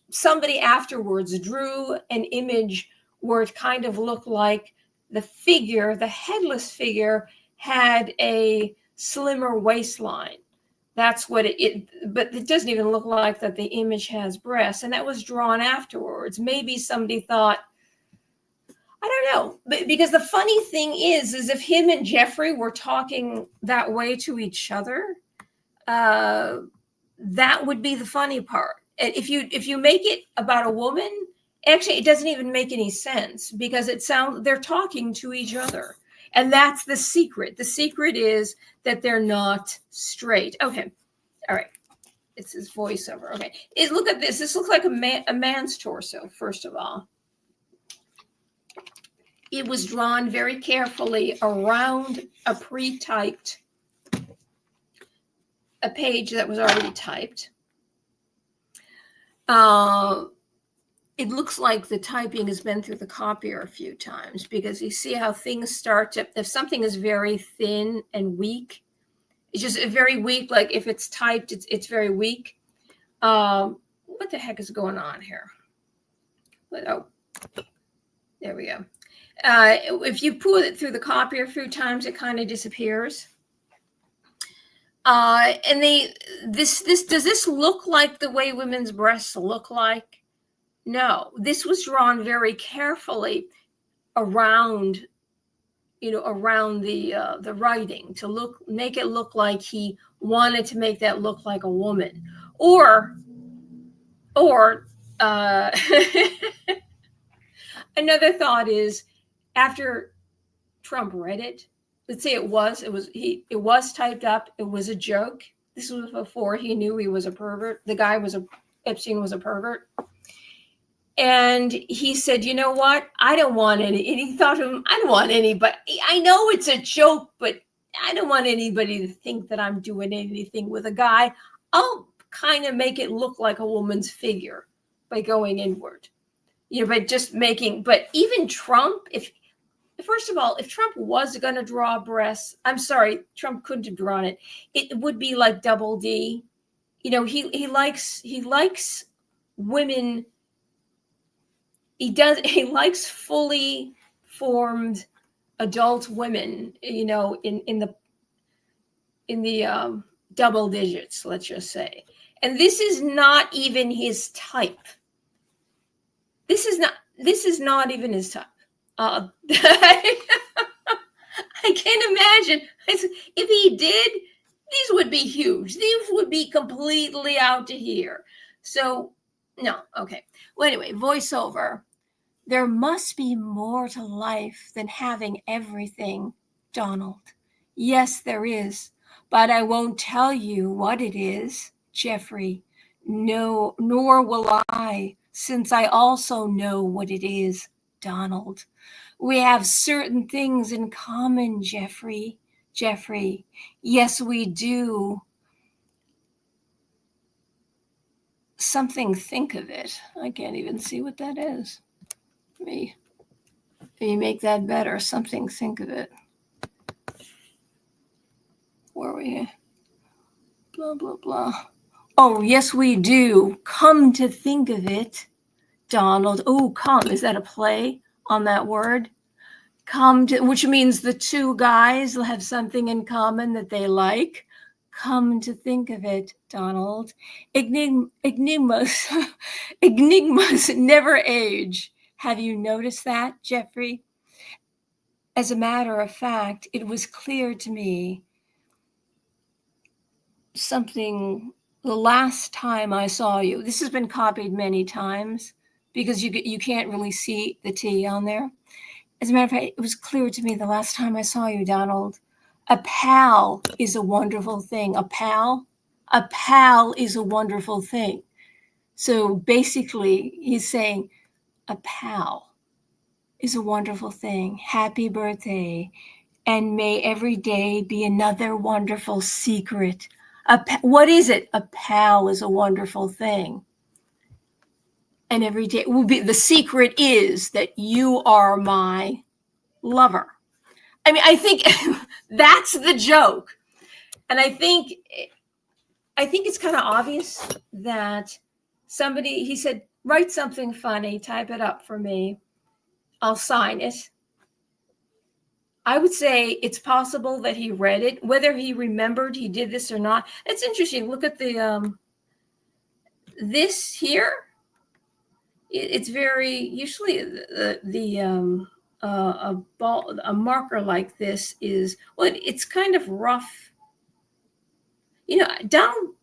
somebody afterwards drew an image where it kind of looked like the figure, the headless figure, had a slimmer waistline. That's what but it doesn't even look like that the image has breasts. And that was drawn afterwards. Maybe somebody thought, I don't know. But because the funny thing is if him and Jeffrey were talking that way to each other, that would be the funny part. If you make it about a woman, actually, it doesn't even make any sense, because they're talking to each other. And that's the secret. The secret is that they're not straight. Okay. All right. It's his voiceover. Okay. Look at this. This looks like a man's torso, first of all. It was drawn very carefully around a pre-typed a page that was already typed. It looks like the typing has been through the copier a few times, because you see how things start to, if something is very thin and weak, it's just very weak. Like if it's typed, it's very weak. What the heck is going on here? Oh, there we go. If you pull it through the copier a few times, it kind of disappears. And does this look like the way women's breasts look like? No, this was drawn very carefully around, around the writing to make it look like he wanted to make that look like a woman, or another thought is, after Trump read it, let's say it was typed up, it was a joke. This was before he knew he was a pervert. The guy Epstein was a pervert. And he said, you know what? I don't want any. And he thought to him, I don't want anybody. I know it's a joke, but I don't want anybody to think that I'm doing anything with a guy. I'll kind of make it look like a woman's figure by going inward. But even Trump, first of all, if Trump was going to draw breasts, I'm sorry, Trump couldn't have drawn it. It would be like double D. He likes women. He likes fully formed adult women, in the double digits, let's just say. And this is not even his type. This is not even his type. I can't imagine. If he did, these would be huge. These would be completely out to here. So, no, okay. Well, anyway, voiceover. There must be more to life than having everything, Donald. Yes, there is, but I won't tell you what it is, Jeffrey. No, nor will I, since I also know what it is, Donald. We have certain things in common, Jeffrey. Jeffrey, yes, we do. Something, think of it. I can't even see what that is. Let me make that better. Something, think of it. Where are we? Blah, blah, blah. Oh, yes, we do. Come to think of it, Donald. Oh, come. Is that a play on that word? Come to, which means the two guys will have something in common that they like. Come to think of it, Donald. Enigmas never age. Have you noticed that, Jeffrey? As a matter of fact, it was clear to me something the last time I saw you. This has been copied many times because you can't really see the T on there. As a matter of fact, it was clear to me the last time I saw you, Donald. A pal is a wonderful thing. A pal is a wonderful thing. So basically, he's saying a pal is a wonderful thing. Happy birthday. And may every day be another wonderful secret. What is it? A pal is a wonderful thing. And every day will be, the secret is that you are my lover. I mean, I think that's the joke. And I think it's kind of obvious that somebody, he said, write something funny, type it up for me. I'll sign it. I would say it's possible that he read it, whether he remembered he did this or not. It's interesting. Look at the this here. It's very usually a marker like this is, well, it's kind of rough. Donald,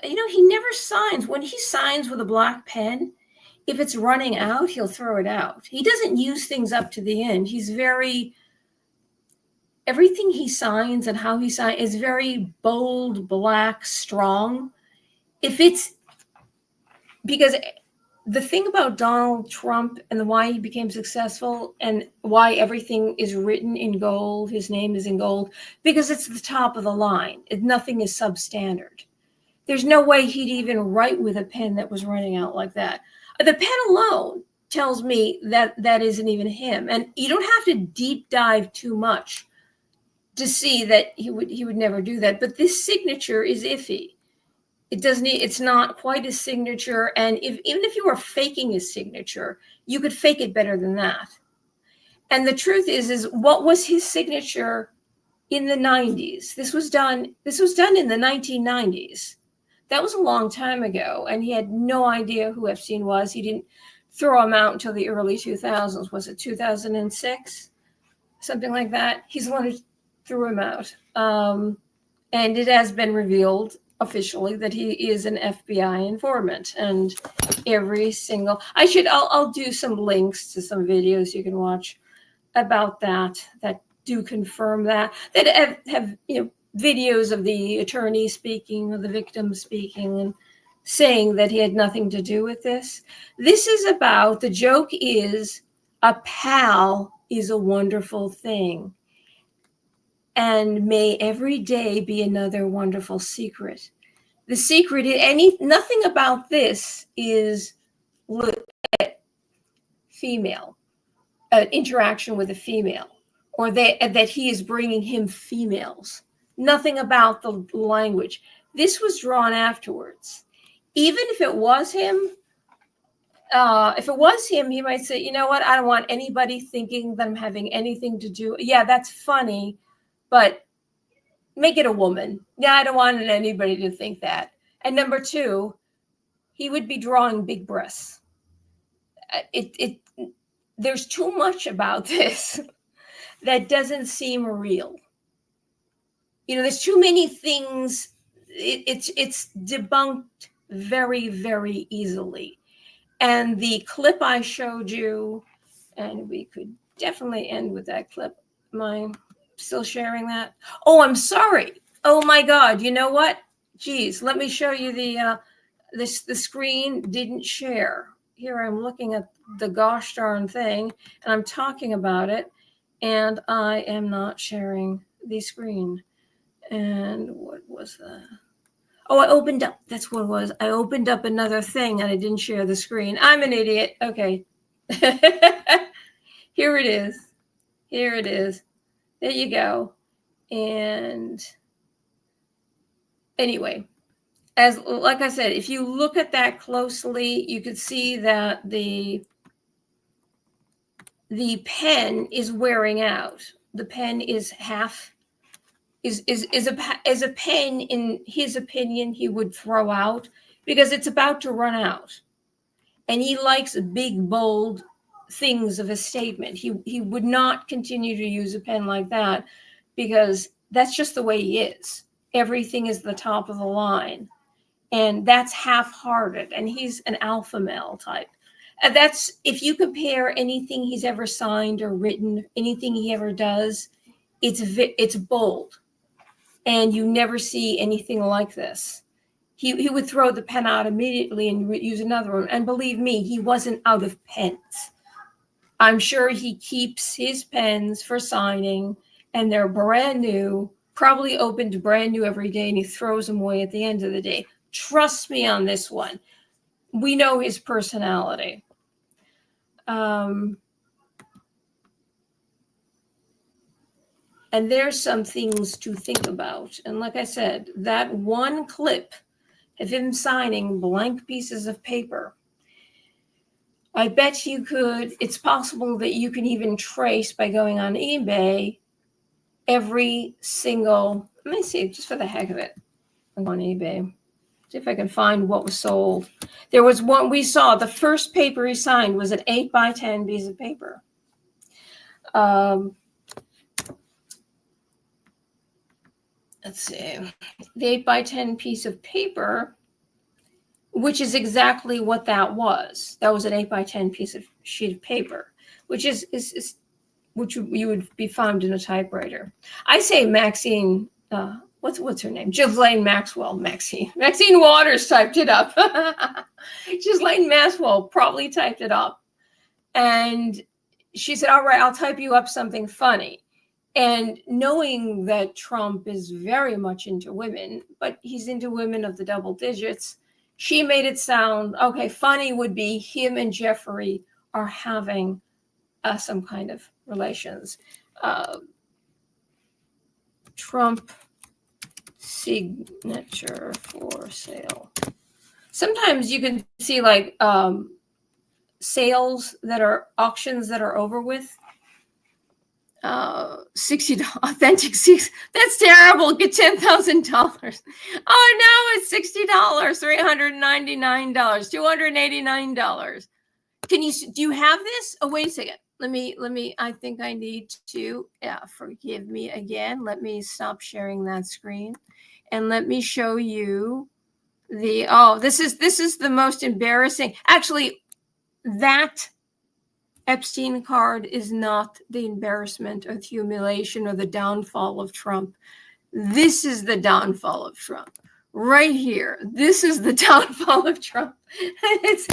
he never signs. When he signs with a black pen, if it's running out, he'll throw it out. He doesn't use things up to the end. Everything he signs and how he signs is very bold, black, strong. Because the thing about Donald Trump and why he became successful and why everything is written in gold, his name is in gold, because it's the top of the line. Nothing is substandard. There's no way he'd even write with a pen that was running out like that. The pen alone tells me that that isn't even him. And you don't have to deep dive too much to see that he would never do that. But this signature is iffy. It's not quite his signature. And even if you were faking his signature, you could fake it better than that. And the truth is what was his signature in the 90s? This was done in the 1990s. That was a long time ago. And he had no idea who Epstein was. He didn't throw him out until the early 2000s. Was it 2006? Something like that. He's the one who threw him out. And it has been revealed officially that he is an FBI informant, and every single I'll do some links to some videos you can watch about that do confirm that have videos of the attorney speaking, of the victim speaking, and saying that he had nothing to do with this. This is about, the joke is, a pal is a wonderful thing, and may every day be another wonderful secret. The secret is nothing about this is female, interaction with a female, or that he is bringing him females. Nothing about the language. This was drawn afterwards. Even if it was him, he might say, you know what? I don't want anybody thinking that I'm having anything to do. Yeah, that's funny, but make it a woman. Yeah, I don't want anybody to think that. And number two, he would be drawing big breasts. There's too much about this that doesn't seem real. There's too many things. It's debunked very, very easily. And the clip I showed you, and we could definitely end with that clip. Am I still sharing that? Oh, I'm sorry. Oh my God. You know what? Geez, let me show you the screen didn't share. Here I'm looking at the gosh darn thing, and I'm talking about it, and I am not sharing the screen. And what was that? Oh, I opened up. That's what it was. I opened up another thing, and I didn't share the screen. I'm an idiot. Okay. Here it is. Here it is. There you go. And anyway, like I said, if you look at that closely, you could see that the pen is wearing out. The pen is a pen, in his opinion, he would throw out because it's about to run out. And he likes big, bold things of a statement. He would not continue to use a pen like that because that's just the way he is. Everything is the top of the line. And that's half-hearted. And he's an alpha male type. And that's, if you compare anything he's ever signed or written, anything he ever does, it's bold. And you never see anything like this. He would throw the pen out immediately and use another one. And believe me, he wasn't out of pens. I'm sure he keeps his pens for signing, and they're brand new, probably opened brand new every day, and he throws them away at the end of the day. Trust me on this one. We know his personality. And there's some things to think about. And like I said, that one clip of him signing blank pieces of paper, I bet you could, it's possible that you can even trace by going on eBay every single, let me see, just for the heck of it, I'm on eBay. See if I can find what was sold. There was one we saw, the first paper he signed was an 8x10 piece of paper. Let's see, the 8x10 piece of paper, which is exactly what that was. That was an 8x10 piece of sheet of paper, which is which you would be found in a typewriter. I say Maxine what's her name? Ghislaine Maxwell. Maxine Waters typed it up. Ghislaine Maxwell probably typed it up. And she said, all right, I'll type you up something funny. And knowing that Trump is very much into women, but he's into women of the double digits, she made it sound, okay, funny would be him and Jeffrey are having some kind of relations. Trump signature for sale. Sometimes you can see like sales that are auctions that are over with. $60 authentic six. That's terrible. Get $10,000. Oh no, it's $60, $399, $289. Do you have this? Oh, wait a second. Let me, I think I need to, forgive me again. Let me stop sharing that screen and let me show you this is the most embarrassing. Actually, that Epstein card is not the embarrassment or the humiliation or the downfall of Trump. This is the downfall of Trump. Right here. This is the downfall of Trump. It's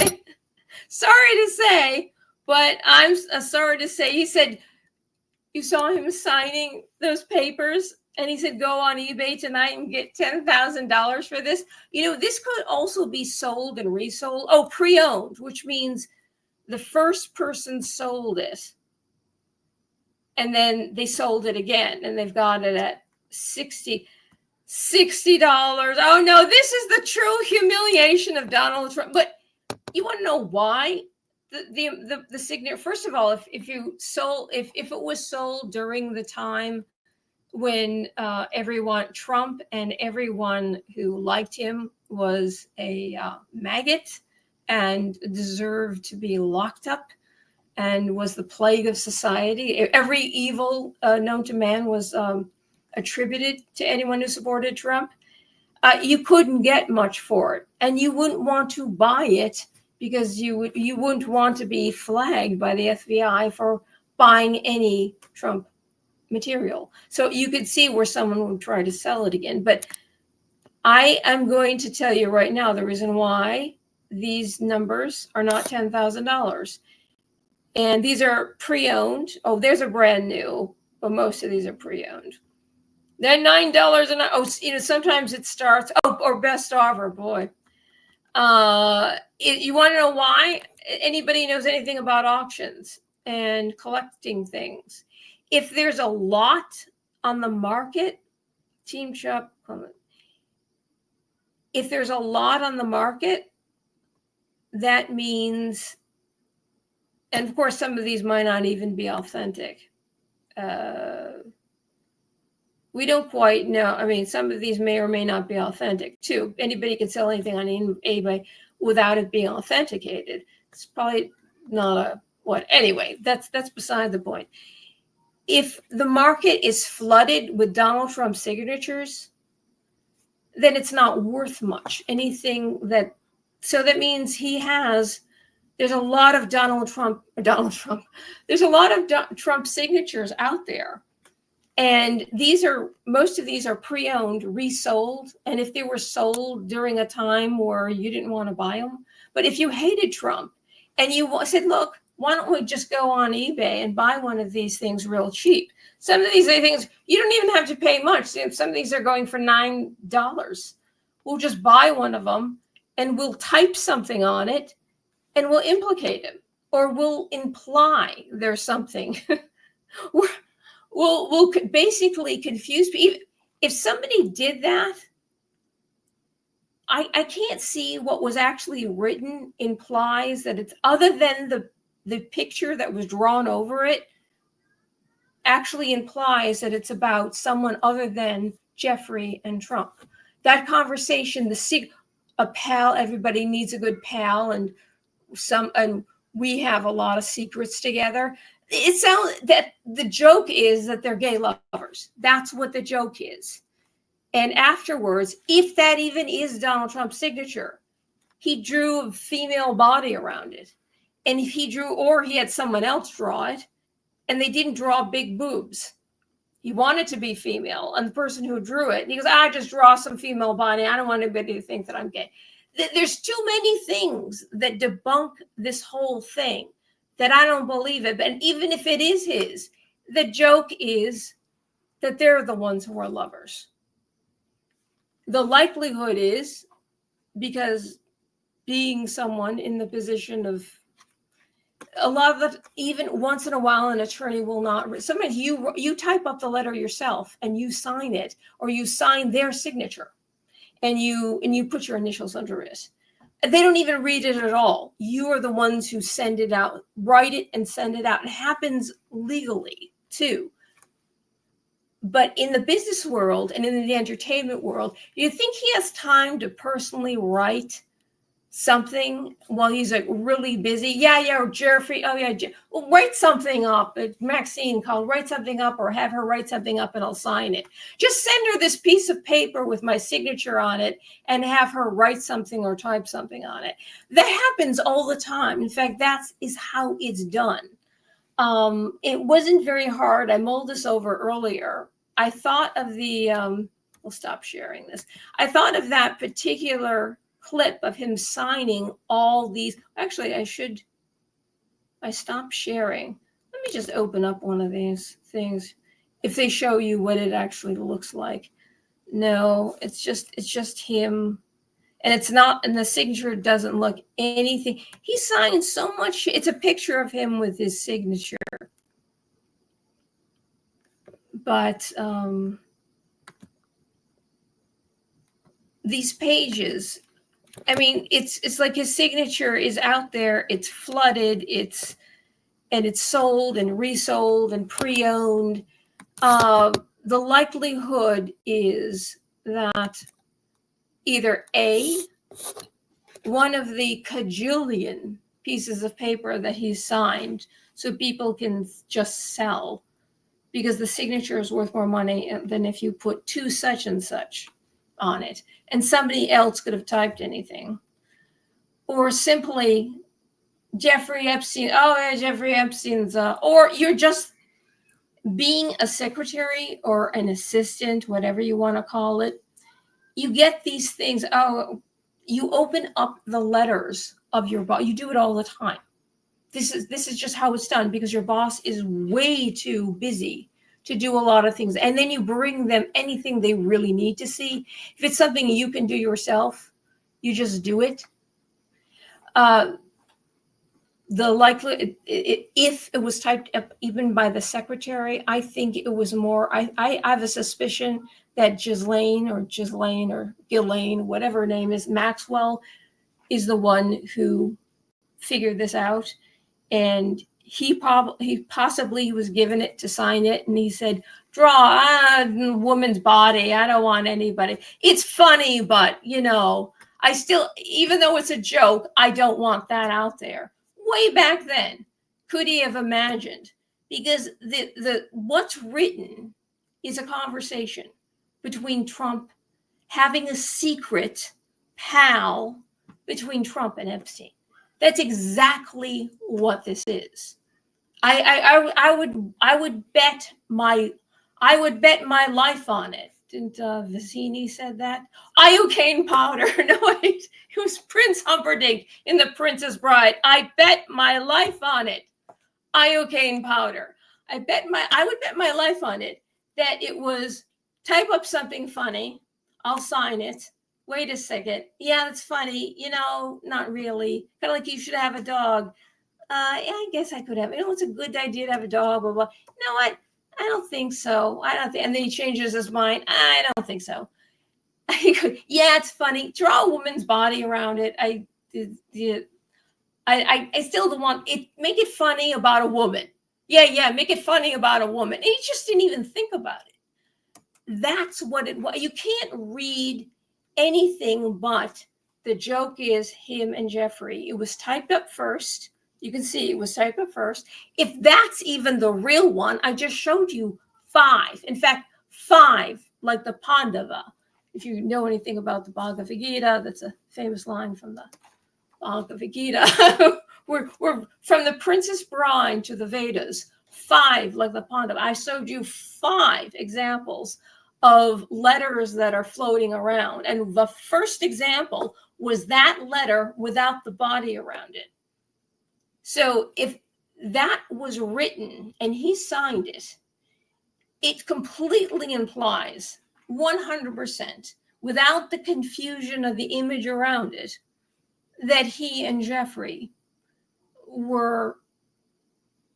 sorry to say, but I'm sorry to say, he said, you saw him signing those papers and he said, go on eBay tonight and get $10,000 for this. You know, this could also be sold and resold. Oh, pre-owned, which means the first person sold it and then they sold it again and they've got it at $60. Oh no, this is the true humiliation of Donald Trump. But you want to know why the signature? First of all, if it was sold during the time when Trump and everyone who liked him was a maggot and deserved to be locked up and was the plague of society. Every evil known to man was attributed to anyone who supported Trump. You couldn't get much for it, and you wouldn't want to buy it because you wouldn't want to be flagged by the FBI for buying any Trump material. So you could see where someone would try to sell it again. But I am going to tell you right now the reason why these numbers are not $10,000. And these are pre-owned. Oh, there's a brand new, but most of these are pre-owned. They're $9 and sometimes it starts. Oh, or best offer, boy. You want to know why? Anybody knows anything about auctions and collecting things? If there's a lot on the market, Team Shop, if there's a lot on the market, that means, and of course, some of these might not even be authentic. We don't quite know. I mean, some of these may or may not be authentic too. Anybody can sell anything on eBay without it being authenticated. It's probably not anyway, that's beside the point. If the market is flooded with Donald Trump signatures, then it's not worth much. So that means there's a lot of there's a lot of Trump signatures out there. And most of these are pre-owned, resold. And if they were sold during a time where you didn't want to buy them, but if you hated Trump and you said, look, why don't we just go on eBay and buy one of these things real cheap? Some of these things, you don't even have to pay much. Some of these are going for $9. We'll just buy one of them and we'll type something on it and we'll implicate him, or we'll imply there's something. We'll basically confuse people. If somebody did that, I can't see what was actually written implies that it's, other than the picture that was drawn over it, actually implies that it's about someone other than Jeffrey and Trump. That conversation, a pal, everybody needs a good pal, and we have a lot of secrets together. It sounds that the joke is that they're gay lovers. That's what the joke is. And afterwards, if that even is Donald Trump's signature, he drew a female body around it. And if he drew, or he had someone else draw it, and they didn't draw big boobs. He wanted to be female, and the person who drew it, he goes, I just draw some female body. I don't want anybody to think that I'm gay. There's too many things that debunk this whole thing that I don't believe it. And even if it is his, the joke is that they're the ones who are lovers. The likelihood is, because being someone in the position of a lot of the, even once in a while, an attorney will not. Sometimes you type up the letter yourself and you sign it, or you sign their signature, and you put your initials under it. They don't even read it at all. You are the ones who send it out, write it and send it out. It happens legally too. But in the business world and in the entertainment world, do you think he has time to personally write something while he's like really busy? Yeah, Jeffrey. Oh yeah, well, write something up. Maxine called, write something up, or have her write something up, and I'll sign it. Just send her this piece of paper with my signature on it, and have her write something or type something on it. That happens all the time. In fact, that is how it's done. It wasn't very hard. I mulled this over earlier. I thought of the. We'll stop sharing this. I thought of that particular clip of him signing all these. Actually, I stopped sharing. Let me just open up one of these things. If they show you what it actually looks like. No, it's just him. And it's not, and the signature doesn't look anything. He signed so much. It's a picture of him with his signature. But these pages, I mean, it's like his signature is out there. It's flooded. It's sold and resold and pre-owned. The likelihood is that either A, one of the cajillion pieces of paper that he signed so people can just sell, because the signature is worth more money than if you put to such and such on it, and somebody else could have typed anything. Or simply Jeffrey Epstein, oh yeah, Jeffrey Epstein's, or you're just being a secretary or an assistant, whatever you want to call it. You get these things, oh, you open up the letters of your boss. You do it all the time. This is just how it's done, because your boss is way too busy to do a lot of things. And then you bring them anything they really need to see. If it's something you can do yourself, you just do it. The likely, if it was typed up even by the secretary, I think it was more, I have a suspicion that Ghislaine or Ghislaine, whatever her name is, Maxwell, is the one who figured this out. And he possibly was given it to sign it, and he said, draw a woman's body. I don't want anybody. It's funny, but I still, even though it's a joke, I don't want that out there. Way back then, could he have imagined? Because the what's written is a conversation between Trump, having a secret pal between Trump and Epstein. That's exactly what this is. I would bet my life on it. Didn't Vicini said that? Iocane powder. No, it was Prince Humperdinck in The Princess Bride. I bet my life on it. Iocane powder. I would bet my life on it that it was type up something funny. I'll sign it. Wait a second. Yeah, that's funny. Not really. Kind of like you should have a dog. Yeah, I guess I could have. It's a good idea to have a dog. Blah blah. You know what? I don't think so. And then he changes his mind. I don't think so. Yeah, it's funny. Draw a woman's body around it. I still don't want it. Make it funny about a woman. Yeah. Make it funny about a woman. And he just didn't even think about it. That's what it was. You can't read anything but the joke is him and Jeffrey. It was typed up first. You can see it was typed up first. If that's even the real one, I just showed you 5. In fact, 5, like the Pandava. If you know anything about the Bhagavad Gita, that's a famous line from the Bhagavad Gita. we're from the Princess Bride to the Vedas. 5, like the pond. I showed you 5 examples of letters that are floating around. And the first example was that letter without the body around it. So if that was written and he signed it, it completely implies 100%, without the confusion of the image around it, that he and Jeffrey were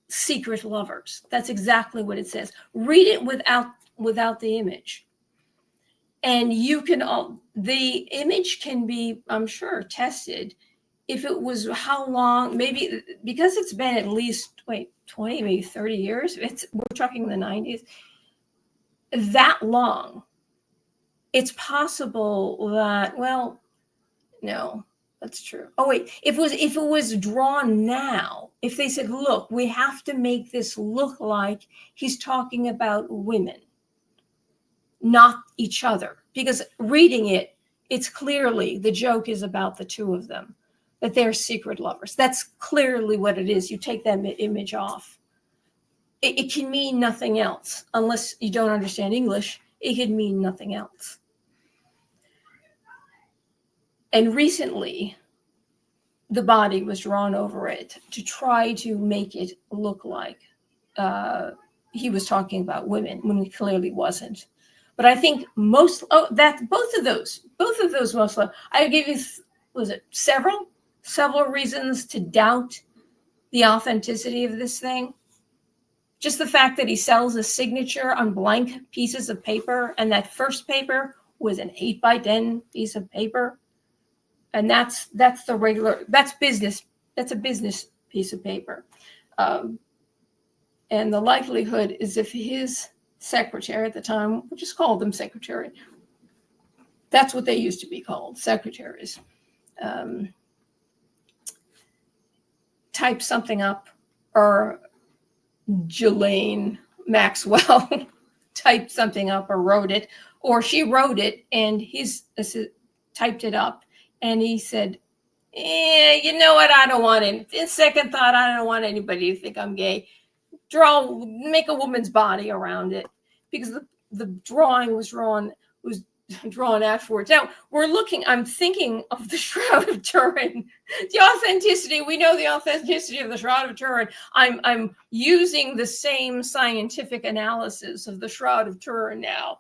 secret lovers. That's exactly what it says. Read it without the image. And you can, the image can be, I'm sure, tested. If it was how long, maybe because it's been at least 20, maybe 30 years, we're talking the 90s, that long, it's possible that, well, no, that's true. Oh wait, if it was drawn now, if they said, look, we have to make this look like he's talking about women, not each other, because reading it, it's clearly the joke is about the two of them, that they're secret lovers. That's clearly what it is. You take that image off. It can mean nothing else unless you don't understand English. It could mean nothing else. And recently, the body was drawn over it to try to make it look like he was talking about women when he clearly wasn't. But I think both of those most, I gave you, was it several reasons to doubt the authenticity of this thing. Just the fact that he sells a signature on blank pieces of paper, and that first paper was an 8x10 piece of paper. And that's the regular, that's business. That's a business piece of paper. And the likelihood is if his secretary at the time, we'll just call them secretary. That's what they used to be called, secretaries. Type something up, or Ghislaine Maxwell typed something up or wrote it, or she wrote it and he's typed it up. And he said, you know what? I don't want it. In second thought, I don't want anybody to think I'm gay. Make a woman's body around it, because the drawing was drawn afterwards. Now I'm thinking of the Shroud of Turin, the authenticity. We know the authenticity of the Shroud of Turin. I'm using the same scientific analysis of the Shroud of Turin now.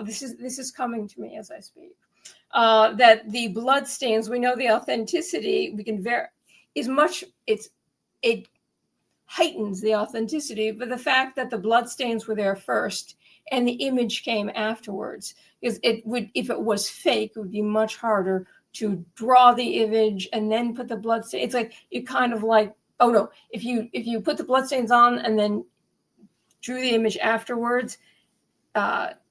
This is coming to me as I speak. That the blood stains, we know the authenticity, we can it heightens the authenticity, but the fact that the blood stains were there first and the image came afterwards, because if it was fake, it would be much harder to draw the image and then put the blood stain. It's like, you kind of like, oh no, if you put the blood stains on and then drew the image afterwards,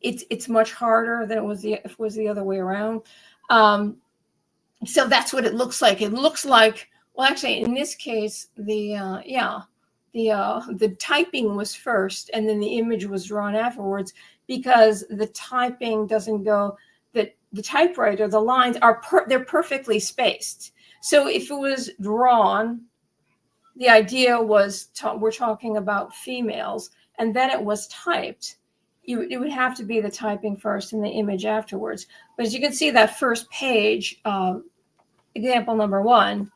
it's much harder than if it was the other way around. So that's what it looks like. It looks like, well, actually, in this case, the typing was first, and then the image was drawn afterwards, because the typing doesn't go. That the typewriter, the lines they're perfectly spaced. So if it was drawn, the idea was we're talking about females, and then it was typed. It would have to be the typing first and the image afterwards. But as you can see, that first page, example number 1,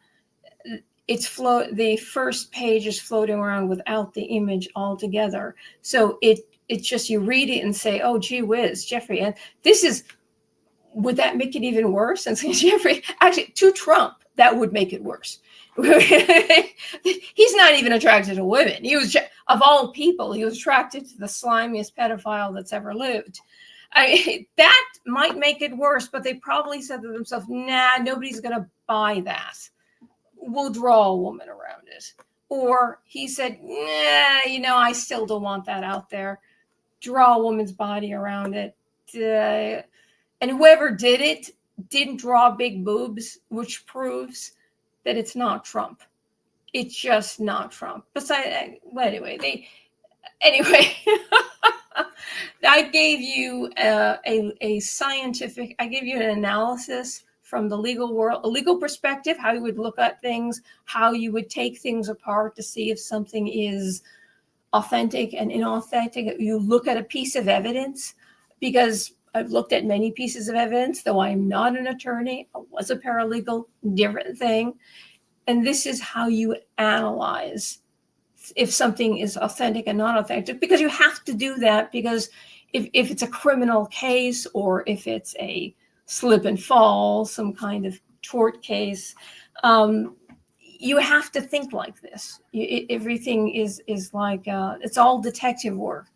the first page is floating around without the image altogether. So it's just, you read it and say, oh, gee whiz, Jeffrey. And would that make it even worse? And so Jeffrey, actually, to Trump, that would make it worse. He's not even attracted to women. He was, of all people, he was attracted to the slimiest pedophile that's ever lived. That might make it worse, but they probably said to themselves, nah, nobody's going to buy that. We'll draw a woman around it. Or he said, nah, I still don't want that out there. Draw a woman's body around it. And whoever did it didn't draw big boobs, which proves that it's not Trump. It's just not Trump. Besides, well, anyway, I gave you a scientific, I gave you an analysis from the legal world, a legal perspective, how you would look at things, how you would take things apart to see if something is authentic and inauthentic. You look at a piece of evidence, because I've looked at many pieces of evidence, though I'm not an attorney, I was a paralegal, different thing. And this is how you analyze if something is authentic and not authentic, because you have to do that, because if it's a criminal case, or if it's a slip and fall, some kind of tort case, you have to think like this. Everything is like, it's all detective work,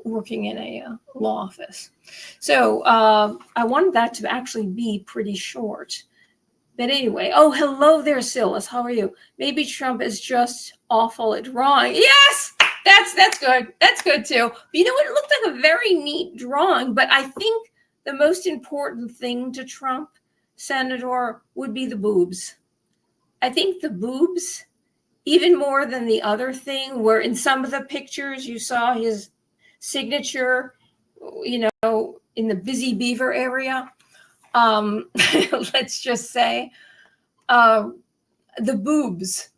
working in a law office. So I wanted that to actually be pretty short. But anyway, oh, hello there, Silas. How are you? Maybe Trump is just awful at drawing. Yes, that's good. That's good too. But you know what? It looked like a very neat drawing. But I think the most important thing to Trump, Senator, would be the boobs. I think the boobs, even more than the other thing, where in some of the pictures you saw his signature, you know, in the Busy Beaver area. Let's just say, the boobs.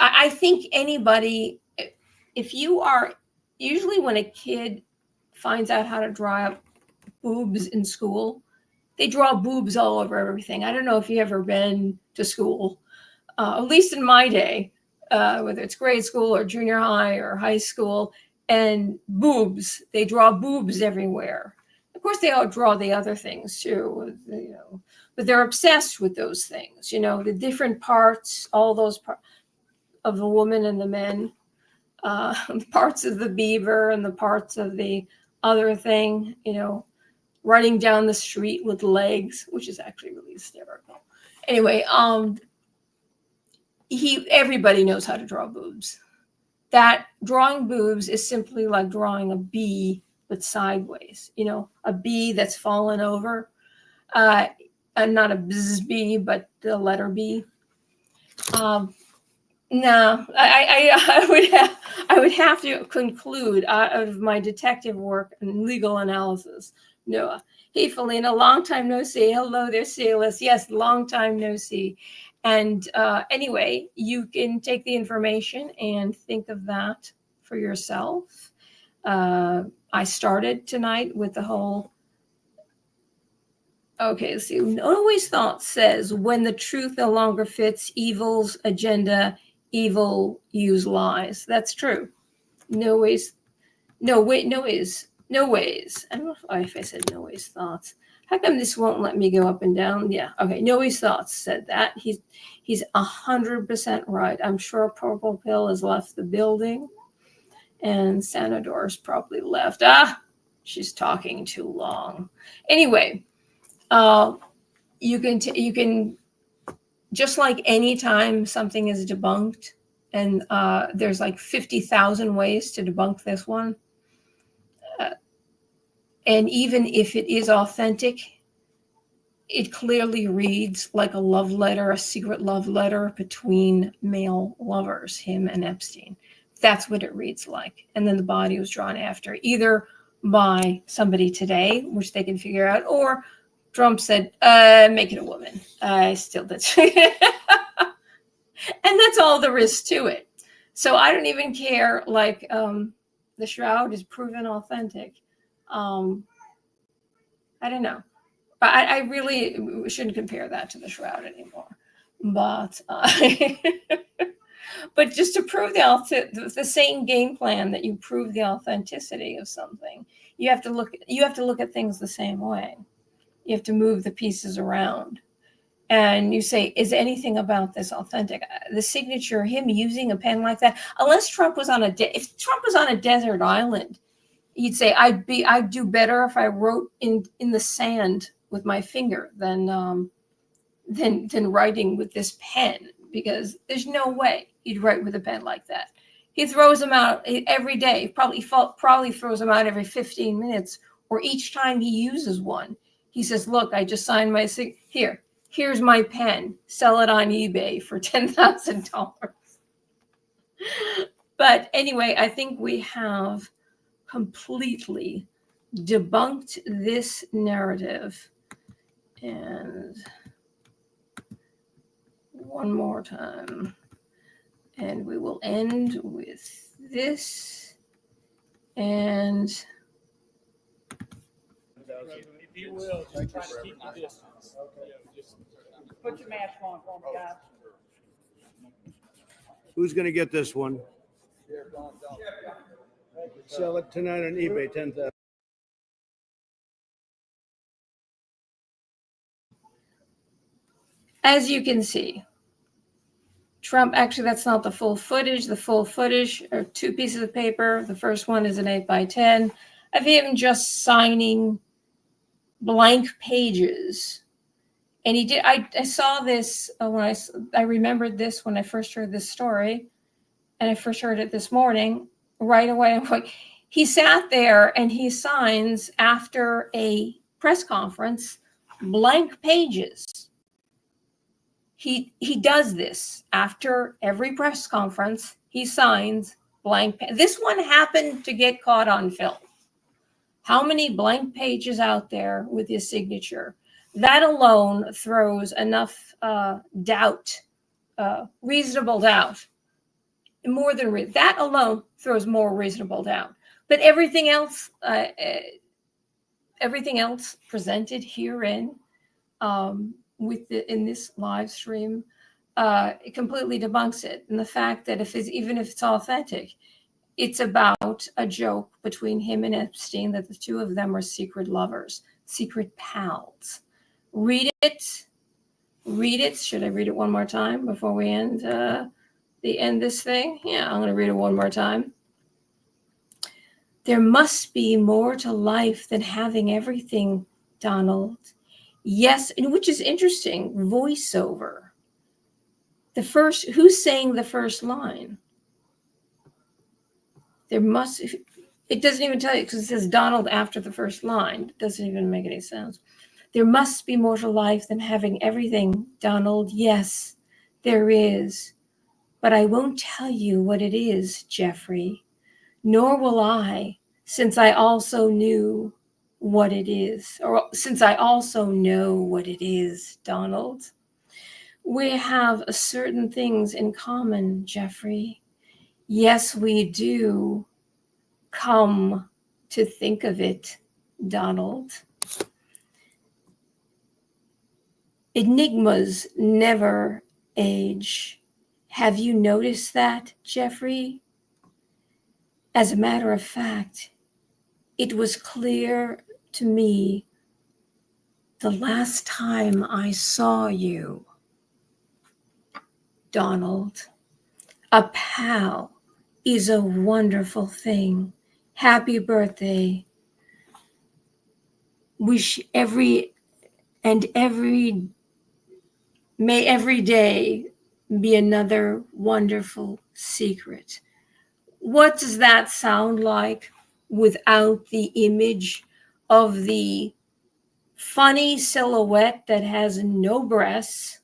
I think anybody, if you are, usually when a kid finds out how to draw boobs in school, they draw boobs all over everything. I don't know if you've ever been to school, at least in my day, whether it's grade school or junior high or high school, and boobs, they draw boobs everywhere. Of course, they all draw the other things too, you know, but they're obsessed with those things, you know, the different parts, all those parts of the woman and the men, parts of the beaver and the parts of the other thing, you know, running down the street with legs, which is actually really hysterical. Anyway, everybody knows how to draw boobs. That drawing boobs is simply like drawing a bee, but sideways, you know, a bee that's fallen over, and not a bzz bee, but the letter B. No, I would have to conclude out of my detective work and legal analysis. No, hey, Felina, long time no see. Hello there, Silas. Yes, long time no see. And anyway, you can take the information and think of that for yourself. I started tonight with the whole, okay, let's see. Always Thought says, when the truth no longer fits evil's agenda, evil use lies. That's true. No ways. No ways. I don't know if I said no ways thoughts. How come this won't let me go up and down? Yeah. Okay. No ways thoughts said that. He's 100% right. I'm sure Purple Pill has left the building, and Sanador's probably left. She's talking too long. Anyway, you can just like anytime something is debunked, and there's like 50,000 ways to debunk this one. And even if it is authentic, it clearly reads like a love letter, a secret love letter between male lovers, him and Epstein. That's what it reads like. And then the body was drawn after, either by somebody today, which they can figure out, or Trump said, make it a woman. I still did. And that's all there is to it. So I don't even care, like, the shroud is proven authentic. I don't know. But I really shouldn't compare that to the shroud anymore. But but just to prove the same game plan that you prove the authenticity of something, you have to look at things the same way. You have to move the pieces around. And you say, is anything about this authentic? The signature, him using a pen like that, unless Trump was if Trump was on a desert island, he'd say, I'd do better if I wrote in the sand with my finger than writing with this pen, because there's no way he'd write with a pen like that. He throws them out every day. Probably throws them out every 15 minutes, or each time he uses one. He says, look, I just signed my here's my pen. Sell it on eBay for $10,000. But anyway, I think we have completely debunked this narrative. And one more time. And we will end with this, and If you will, just try to keep your distance. Just put your mask on for me, guys. Who's gonna get this one? Sell it tonight on eBay, 10,000. as you can see, Trump, actually, that's not the full footage. The full footage are two pieces of paper. The first one is an 8x10 of him just signing blank pages. And he did, I saw this when I remembered this when I first heard this story, and I first heard it this morning. Right away, I'm like, he sat there and he signs after a press conference blank pages. He does this after every press conference. He signs blank. This one happened to get caught on film. How many blank pages out there with his signature? That alone throws enough doubt, reasonable doubt, more than that alone throws more reasonable doubt. But everything else presented herein, in this live stream, it completely debunks it. And the fact that even if it's authentic, it's about a joke between him and Epstein, that the two of them are secret lovers, secret pals. Read it. Should I read it one more time before we end this thing? Yeah, I'm going to read it one more time. There must be more to life than having everything, Donald. Yes, and which is interesting, voiceover. Who's saying the first line? It doesn't even tell you, because it says Donald after the first line. It doesn't even make any sense. There must be more to life than having everything, Donald. Yes, there is. But I won't tell you what it is, Jeffrey. Nor will I, since I also knew what it is, or since I also know what it is, Donald. We have certain things in common, Jeffrey. Yes, we do. Come to think of it, Donald. Enigmas never age. Have you noticed that, Jeffrey? As a matter of fact, it was clear to me the last time I saw you, Donald. A pal is a wonderful thing. Happy birthday. May every day be another wonderful secret. What does that sound like without the image of the funny silhouette that has no breasts?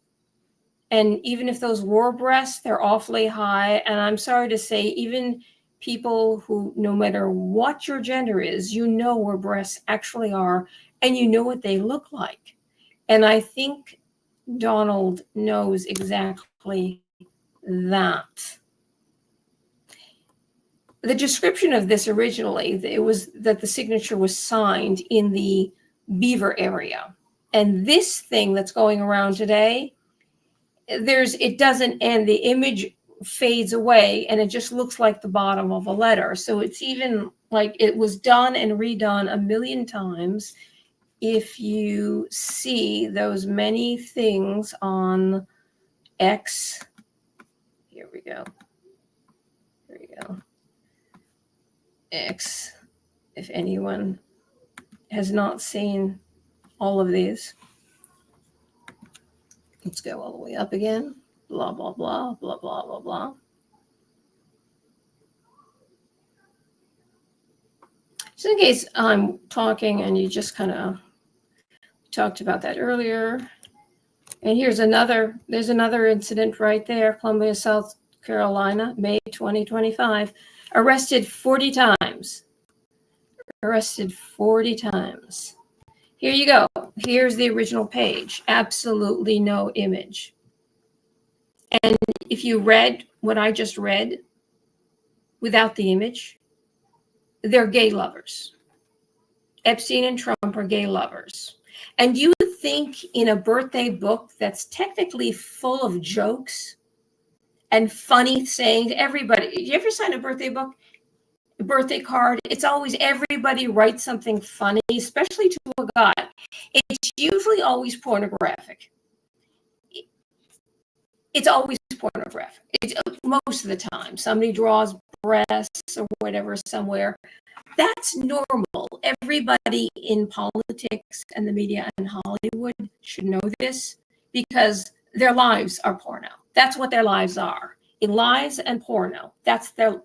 And even if those were breasts, they're awfully high. And I'm sorry to say, even people who, no matter what your gender is, you know where breasts actually are, and you know what they look like. And I think Donald knows exactly that. The description of this originally, it was that the signature was signed in the Beaver area. And this thing that's going around today, it doesn't end. The image fades away and it just looks like the bottom of a letter. So it's even like it was done and redone a million times. If you see those many things on X, here we go. X, if anyone has not seen all of these, let's go all the way up again. Blah, blah, blah, blah, blah, blah, blah. Just in case I'm talking and you just kind of talked about that earlier. And there's another incident right there, Columbia, South Carolina, May 2025. Arrested 40 times. Here you go. Here's the original page. Absolutely no image. And if you read what I just read, without the image. They're gay lovers. Epstein and Trump are gay lovers. And you would think in a birthday book that's technically full of jokes and funny sayings, everybody, you ever sign a birthday book, a birthday card? It's always everybody writes something funny, especially to a guy. It's usually always pornographic. It's always pornographic. It's most of the time. Somebody draws breasts or whatever somewhere. That's normal. Everybody in politics and the media and Hollywood should know this because their lives are porno. That's what their lives are. In lies and porno. That's their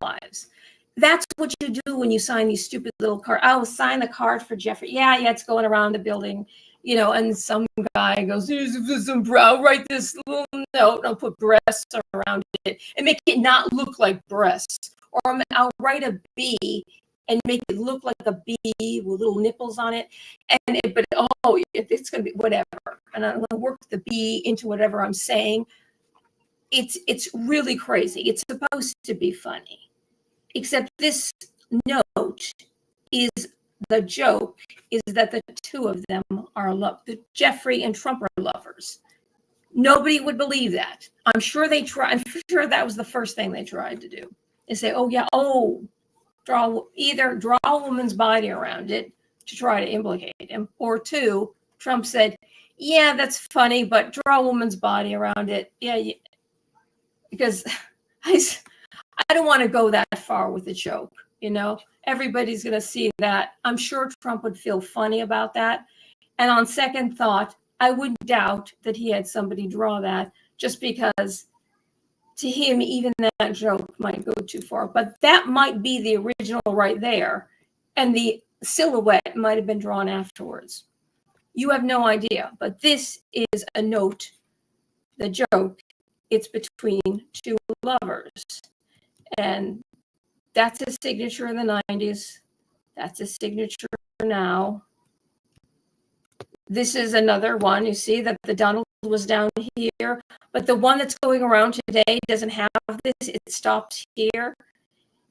lives. That's what you do when you sign these stupid little cards. Oh, sign the card for Jeffrey. Yeah, it's going around the building, and some guy goes, here's some brow, write this little note, I'll put breasts around it and make it not look like breasts. Or I'll write a B and make it look like a B with little nipples on it. But it's going to be whatever. And I'm going to work the B into whatever I'm saying. It's really crazy. It's supposed to be funny. Except this note is the joke is that the two of them are Jeffrey and Trump are lovers. Nobody would believe that. I'm sure they tried. I'm sure that was the first thing they tried to do is say, either draw a woman's body around it to try to implicate him, or two, Trump said, yeah, that's funny, but draw a woman's body around it. Yeah. Because I don't want to go that far with the joke, Everybody's going to see that. I'm sure Trump would feel funny about that. And on second thought, I wouldn't doubt that he had somebody draw that just because to him, even that joke might go too far. But that might be the original right there. And the silhouette might have been drawn afterwards. You have no idea. But this is a note, the joke. It's between two lovers. And that's his signature in the 90s. That's his signature now. This is another one. You see that the Donald was down here, but the one that's going around today doesn't have this. It stops here.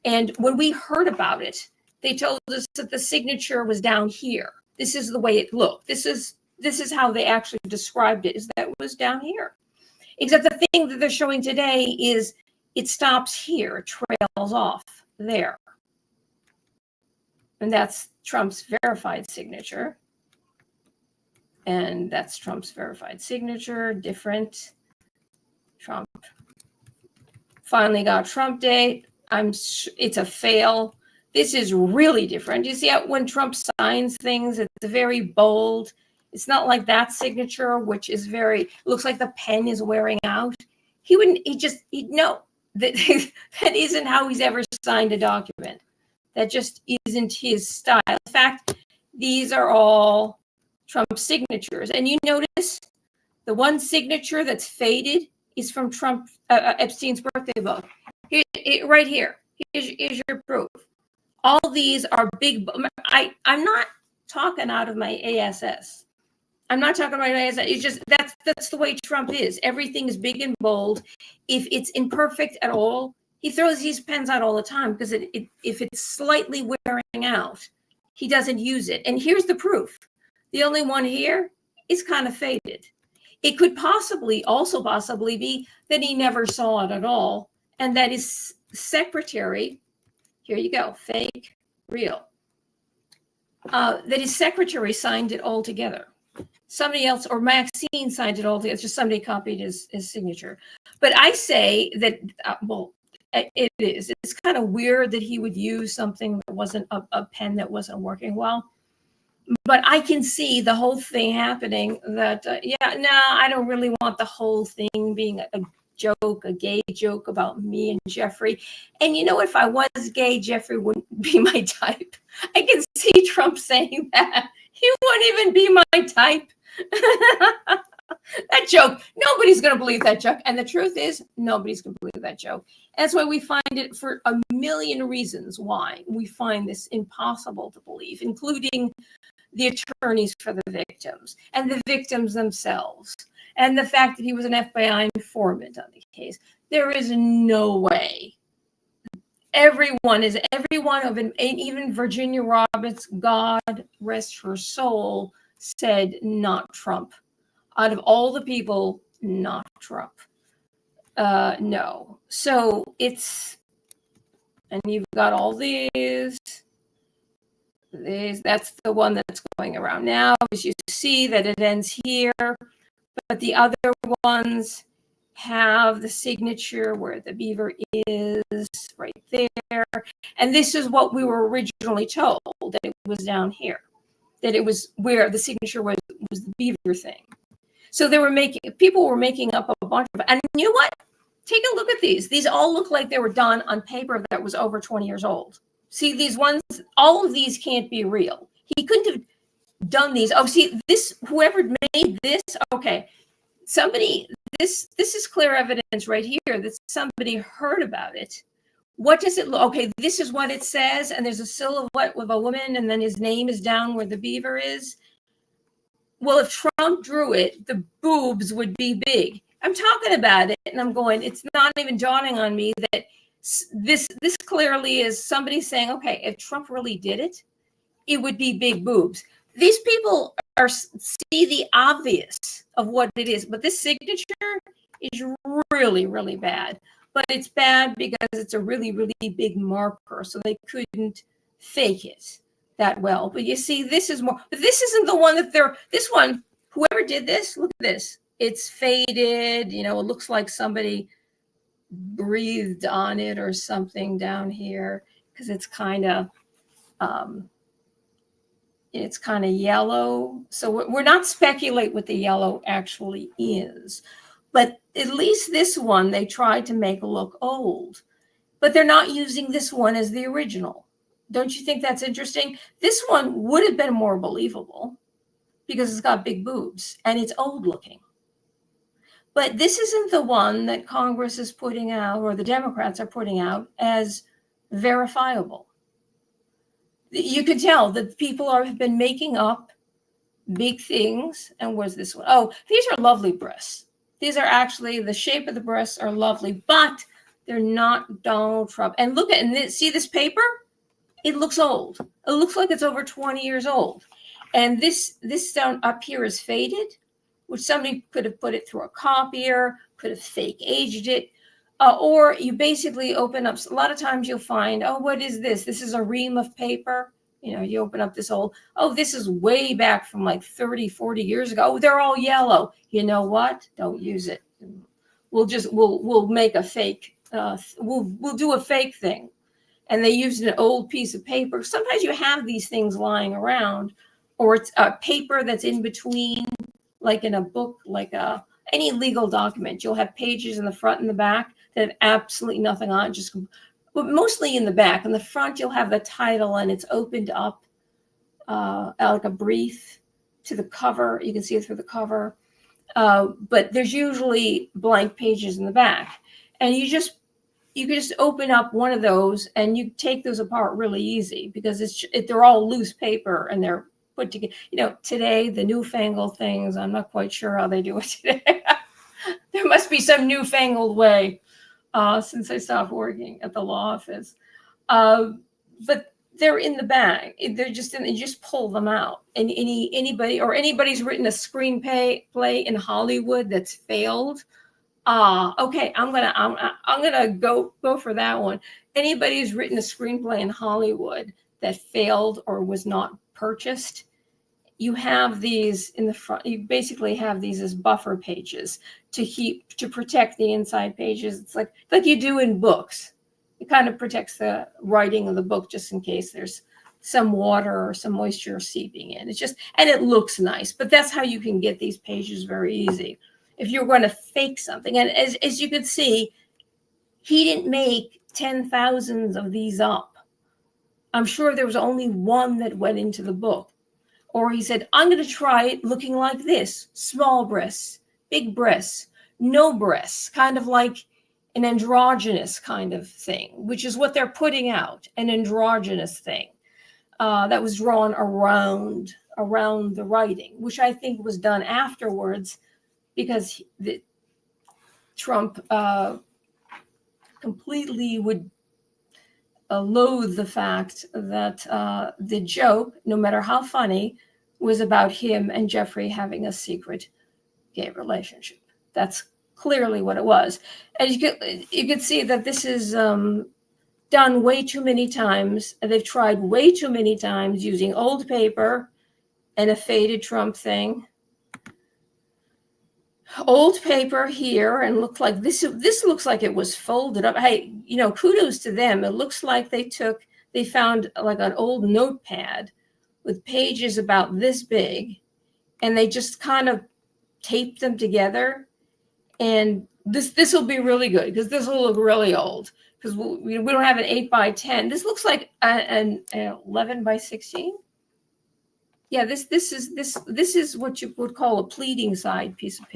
And when we heard about it, they told us that the signature was down here. This is the way it looked. This is how they actually described it, is that it was down here. Except the thing that they're showing today is it stops here. It trails off there. And that's Trump's verified signature. And that's Trump's verified signature, different. Trump finally got Trump Day. It's a fail. This is really different. You see how when Trump signs things, it's very bold. It's not like that signature, which is looks like the pen is wearing out. No, that isn't how he's ever signed a document. That just isn't his style. In fact, these are all Trump signatures. And you notice the one signature that's faded is from Epstein's birthday book. Right here. Here's your proof. All these are big. I'm not talking out of my ASS. I'm not talking about ASS. It's just that's the way Trump is. Everything is big and bold. If it's imperfect at all, he throws these pens out all the time because if it's slightly wearing out, he doesn't use it. And here's the proof. The only one here is kind of faded. It could possibly be that he never saw it at all, and that his secretary, here you go, fake, real, that his secretary signed it all together. Somebody else, or Maxine signed it all together, just somebody copied his signature. But I say that, it is. It's kind of weird that he would use something that wasn't a pen that wasn't working well. But I can see the whole thing happening that, I don't really want the whole thing being a joke, a gay joke about me and Jeffrey. And if I was gay, Jeffrey wouldn't be my type. I can see Trump saying that. He wouldn't even be my type. That joke, nobody's going to believe that joke. And the truth is, nobody's going to believe that joke. That's why we find it, for a million reasons why we find this impossible to believe, including the attorneys for the victims and the victims themselves, and the fact that he was an FBI informant on the case. There is no way everyone of them, and even Virginia Roberts, God rest her soul, said not Trump. Out of all the people, not Trump. No. So it's, and you've got all these. That's the one that's going around now. As you see that it ends here, but the other ones have the signature where the beaver is right there. And this is what we were originally told, that it was down here, that it was where the signature was the beaver thing. So people were making up a bunch of, and you know what? Take a look at these. These all look like they were done on paper that was over 20 years old. See, these ones, all of these can't be real. He couldn't have done these. Oh, see, this, whoever made this, okay, somebody, this is clear evidence right here that somebody heard about it. What does it look? Okay, this is what it says, and there's a silhouette with a woman, and then his name is down where the beaver is. Well, if Trump drew it, the boobs would be big. I'm talking about it, and I'm going, it's not even dawning on me that this clearly is somebody saying, okay, if Trump really did it, it would be big boobs. These people see the obvious of what it is, but this signature is really, really bad. But it's bad because it's a really, really big marker, so they couldn't fake it that well. But you see, this is more, but this isn't the one that this one, whoever did this, look at this. It's faded, it looks like somebody breathed on it or something down here, because it's kind of yellow. So we're not speculate what the yellow actually is, but at least this one they tried to make look old, but they're not using this one as the original. Don't you think that's interesting? This one would have been more believable because it's got big boobs and it's old looking. But this isn't the one that Congress is putting out, or the Democrats are putting out, as verifiable. You could tell that people have been making up big things. And where's this one? Oh, these are lovely breasts. These are actually, the shape of the breasts are lovely, but they're not Donald Trump. And look at, and see this paper? It looks old. It looks like it's over 20 years old. And this down up here is faded, which somebody could have put it through a copier, could have fake aged it. Or you basically open up, a lot of times you'll find, oh, what is this? This is a ream of paper. You open up this old, oh, this is way back from like 30, 40 years ago. Oh, they're all yellow. You know what? Don't use it. We'll make a fake, we'll do a fake thing. And they used an old piece of paper. Sometimes you have these things lying around, or it's a paper that's in between, like in a book, like any legal document. You'll have pages in the front and the back that have absolutely nothing on it, but mostly in the back. In the front, you'll have the title, and it's opened up like a brief to the cover. You can see it through the cover. But there's usually blank pages in the back. And you can just open up one of those, and you take those apart really easy, because they're all loose paper and they're put together. Today, the newfangled things, I'm not quite sure how they do it today. There must be some newfangled way since I stopped working at the law office. But they're in the bag. They're just you just pull them out. And anybody's written a screenplay in Hollywood that's failed. Okay, I'm gonna go for that one. Anybody who's written a screenplay in Hollywood that failed or was not purchased, you have these in the front. You basically have these as buffer pages to protect the inside pages. It's like you do in books. It kind of protects the writing of the book, just in case there's some water or some moisture seeping in. And it looks nice, but that's how you can get these pages very easy. If you're going to fake something. And as you could see, he didn't make 10,000s of these up. I'm sure there was only one that went into the book. Or he said, I'm going to try it looking like this: small breasts, big breasts, no breasts, kind of like an androgynous kind of thing, which is what they're putting out, an androgynous thing that was drawn around the writing, which I think was done afterwards, because Trump completely would loathe the fact that the joke, no matter how funny, was about him and Jeffrey having a secret gay relationship. That's clearly what it was. And you could see that this is done way too many times. And they've tried way too many times using old paper and a faded Trump thing. Old paper here, and look like this looks like it was folded up. Hey, kudos to them. It looks like they found like an old notepad with pages about this big, and they just kind of taped them together. And this will be really good because this will look really old because we don't have an 8x10. This looks like an 11x16. Yeah, this is what you would call a pleading size piece of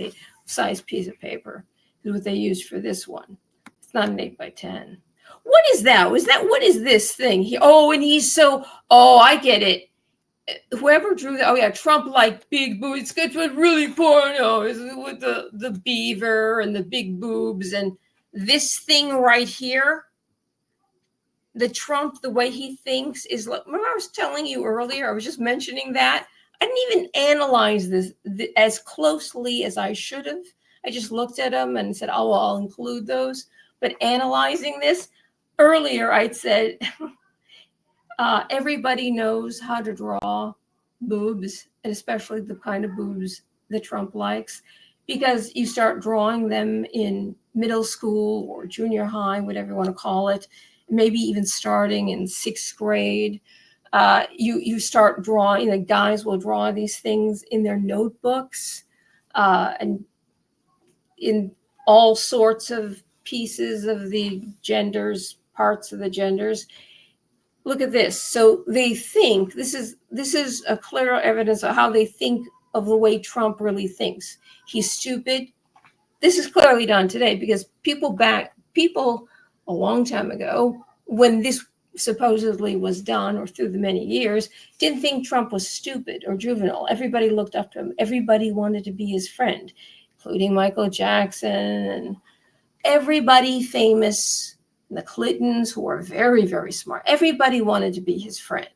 paper. Is what they used for this one. It's not an 8x10. What is that? What is this thing? And he's so. Oh, I get it. Whoever drew that. Oh yeah, Trump like big boobs. It's really porno with the beaver and the big boobs and this thing right here. The Trump, the way he thinks is like, remember I was telling you earlier, I was just mentioning that. I didn't even analyze this as closely as I should have. I just looked at them and said, oh, well, I'll include those. But analyzing this, earlier I'd said, everybody knows how to draw boobs, and especially the kind of boobs that Trump likes, because you start drawing them in middle school or junior high, whatever you want to call it. Maybe even starting in 6th grade, you start drawing. The guys will draw these things in their notebooks, and in all sorts of pieces of the genders, parts of the genders. Look at this. So they think this is a clear evidence of how they think of the way Trump really thinks. He's stupid. This is clearly done today because people a long time ago, when this supposedly was done, or through the many years, didn't think Trump was stupid or juvenile. Everybody looked up to him. Everybody wanted to be his friend, including Michael Jackson and everybody famous, the Clintons, who were very, very smart. Everybody wanted to be his friend.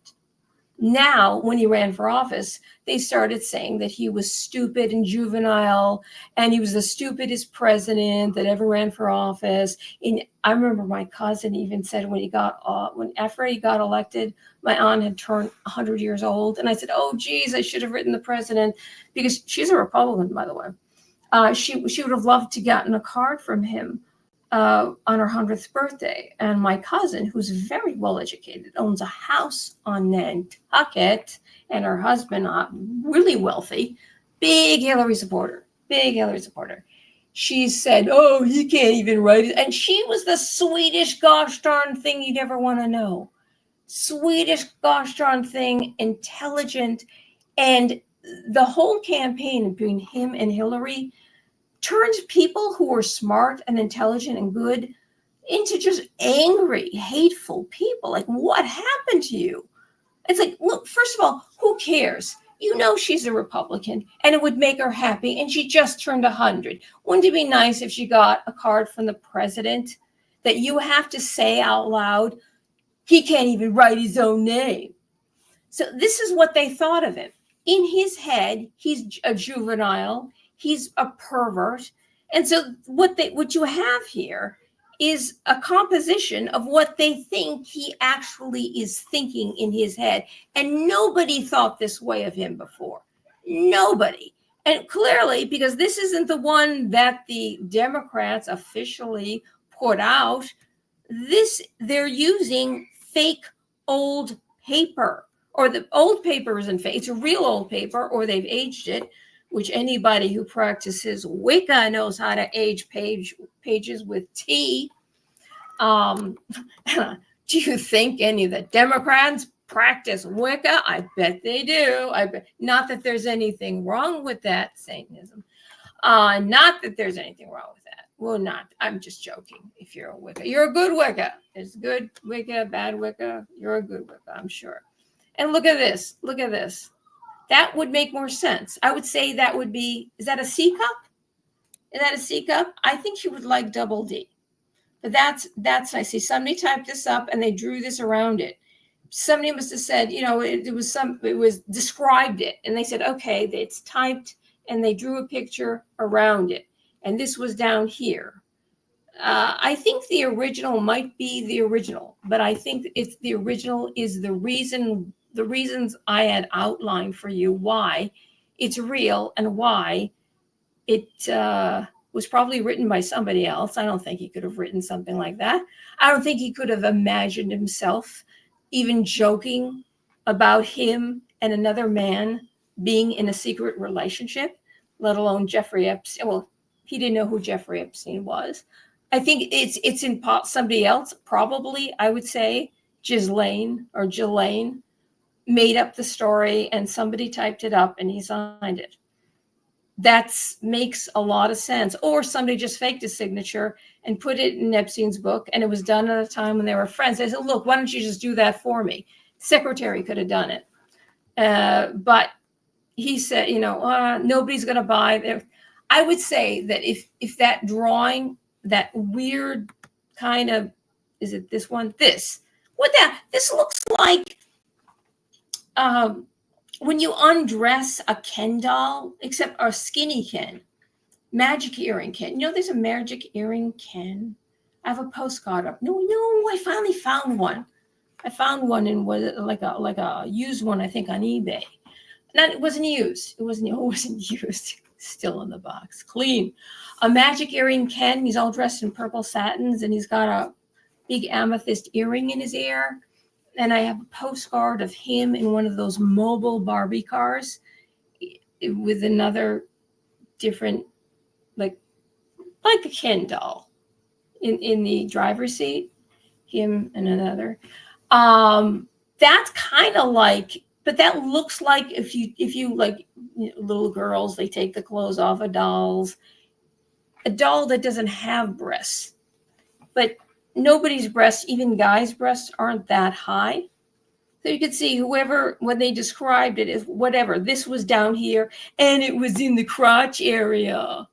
Now, when he ran for office, they started saying that he was stupid and juvenile, and he was the stupidest president that ever ran for office. And I remember my cousin even said after he got elected, my aunt had turned 100 years old, and I said, "Oh, geez, I should have written the president," because she's a Republican, by the way. She would have loved to gotten a card from him on her 100th birthday. And my cousin, who's very well educated, owns a house on Nantucket, and her husband, really wealthy, big Hillary supporter. She said, "Oh, he can't even write it." And she was the sweetest gosh darn thing you'd ever want to know. Swedish gosh darn thing, intelligent. And the whole campaign between him and Hillary turned people who were smart and intelligent and good into just angry, hateful people. Like, what happened to you? It's like, look, first of all, who cares? She's a Republican, and it would make her happy, and she just turned 100. Wouldn't it be nice if she got a card from the president that you have to say out loud, he can't even write his own name? So this is what they thought of him. In his head, he's a juvenile, he's a pervert. And so what you have here is a composition of what they think he actually is thinking in his head. And nobody thought this way of him before. Nobody. And clearly, because this isn't the one that the Democrats officially put out, they're using fake old paper, or the old paper isn't fake. It's a real old paper, or they've aged it, which anybody who practices Wicca knows how to age pages with tea. Do you think any of the Democrats practice Wicca? I bet they do. Not that there's anything wrong with that, Satanism. Not that there's anything wrong with that. Well, I'm just joking. If you're a Wicca, you're a good Wicca. There's good Wicca, bad Wicca. You're a good Wicca, I'm sure. And look at this. Look at this. That would make more sense. I would say that would be, is that a C cup? Is that a C cup? I think she would like double D. But that's I see somebody typed this up and they drew this around it. Somebody must have said, it was described it, and they said, okay, it's typed, and they drew a picture around it, and this was down here. I think the original might be the original, but I think it's the original is the reasons I had outlined for you why it's real and why it was probably written by somebody else. I don't think he could have written something like that. I don't think he could have imagined himself even joking about him and another man being in a secret relationship, let alone Jeffrey Epstein. Well, he didn't know who Jeffrey Epstein was. I think it's in somebody else, probably, I would say, Ghislaine made up the story and somebody typed it up and he signed it. That makes a lot of sense. Or somebody just faked a signature and put it in Epstein's book, and it was done at a time when they were friends. They said, look, why don't you just do that for me? Secretary could have done it. But he said, nobody's going to buy it. I would say that if that drawing, that weird kind of, is it this one? This looks like when you undress a Ken doll, except a skinny Ken, magic earring Ken. There's a magic earring Ken. I have a postcard up. No, I finally found one. I found one and was like a used one, I think, on eBay. It wasn't used. It wasn't used. Still in the box, clean. A magic earring Ken. He's all dressed in purple satins, and he's got a big amethyst earring in his ear. And I have a postcard of him in one of those mobile Barbie cars with another different, like a Ken doll in the driver's seat, him and another. That's kind of like, but that looks like if you like little girls, they take the clothes off of dolls. A doll that doesn't have breasts, but nobody's breasts, even guys' breasts, aren't that high. So you could see when they described it as whatever, this was down here and it was in the crotch area.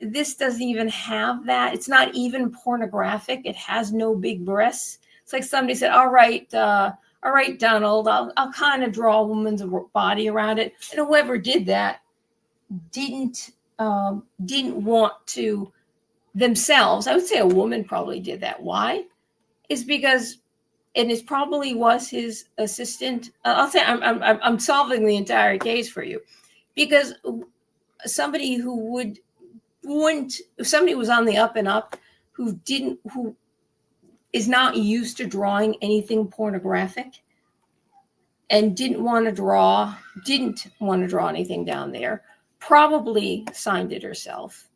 This doesn't even have that. It's not even pornographic. It has no big breasts. It's like somebody said, all right, Donald, I'll kind of draw a woman's body around it. And whoever did that didn't want to themselves. I would say a woman probably did that. Why? Is because, and it probably was his assistant. I'll say I'm solving the entire case for you, because somebody if somebody was on the up and up who is not used to drawing anything pornographic and didn't want to draw anything down there, probably signed it herself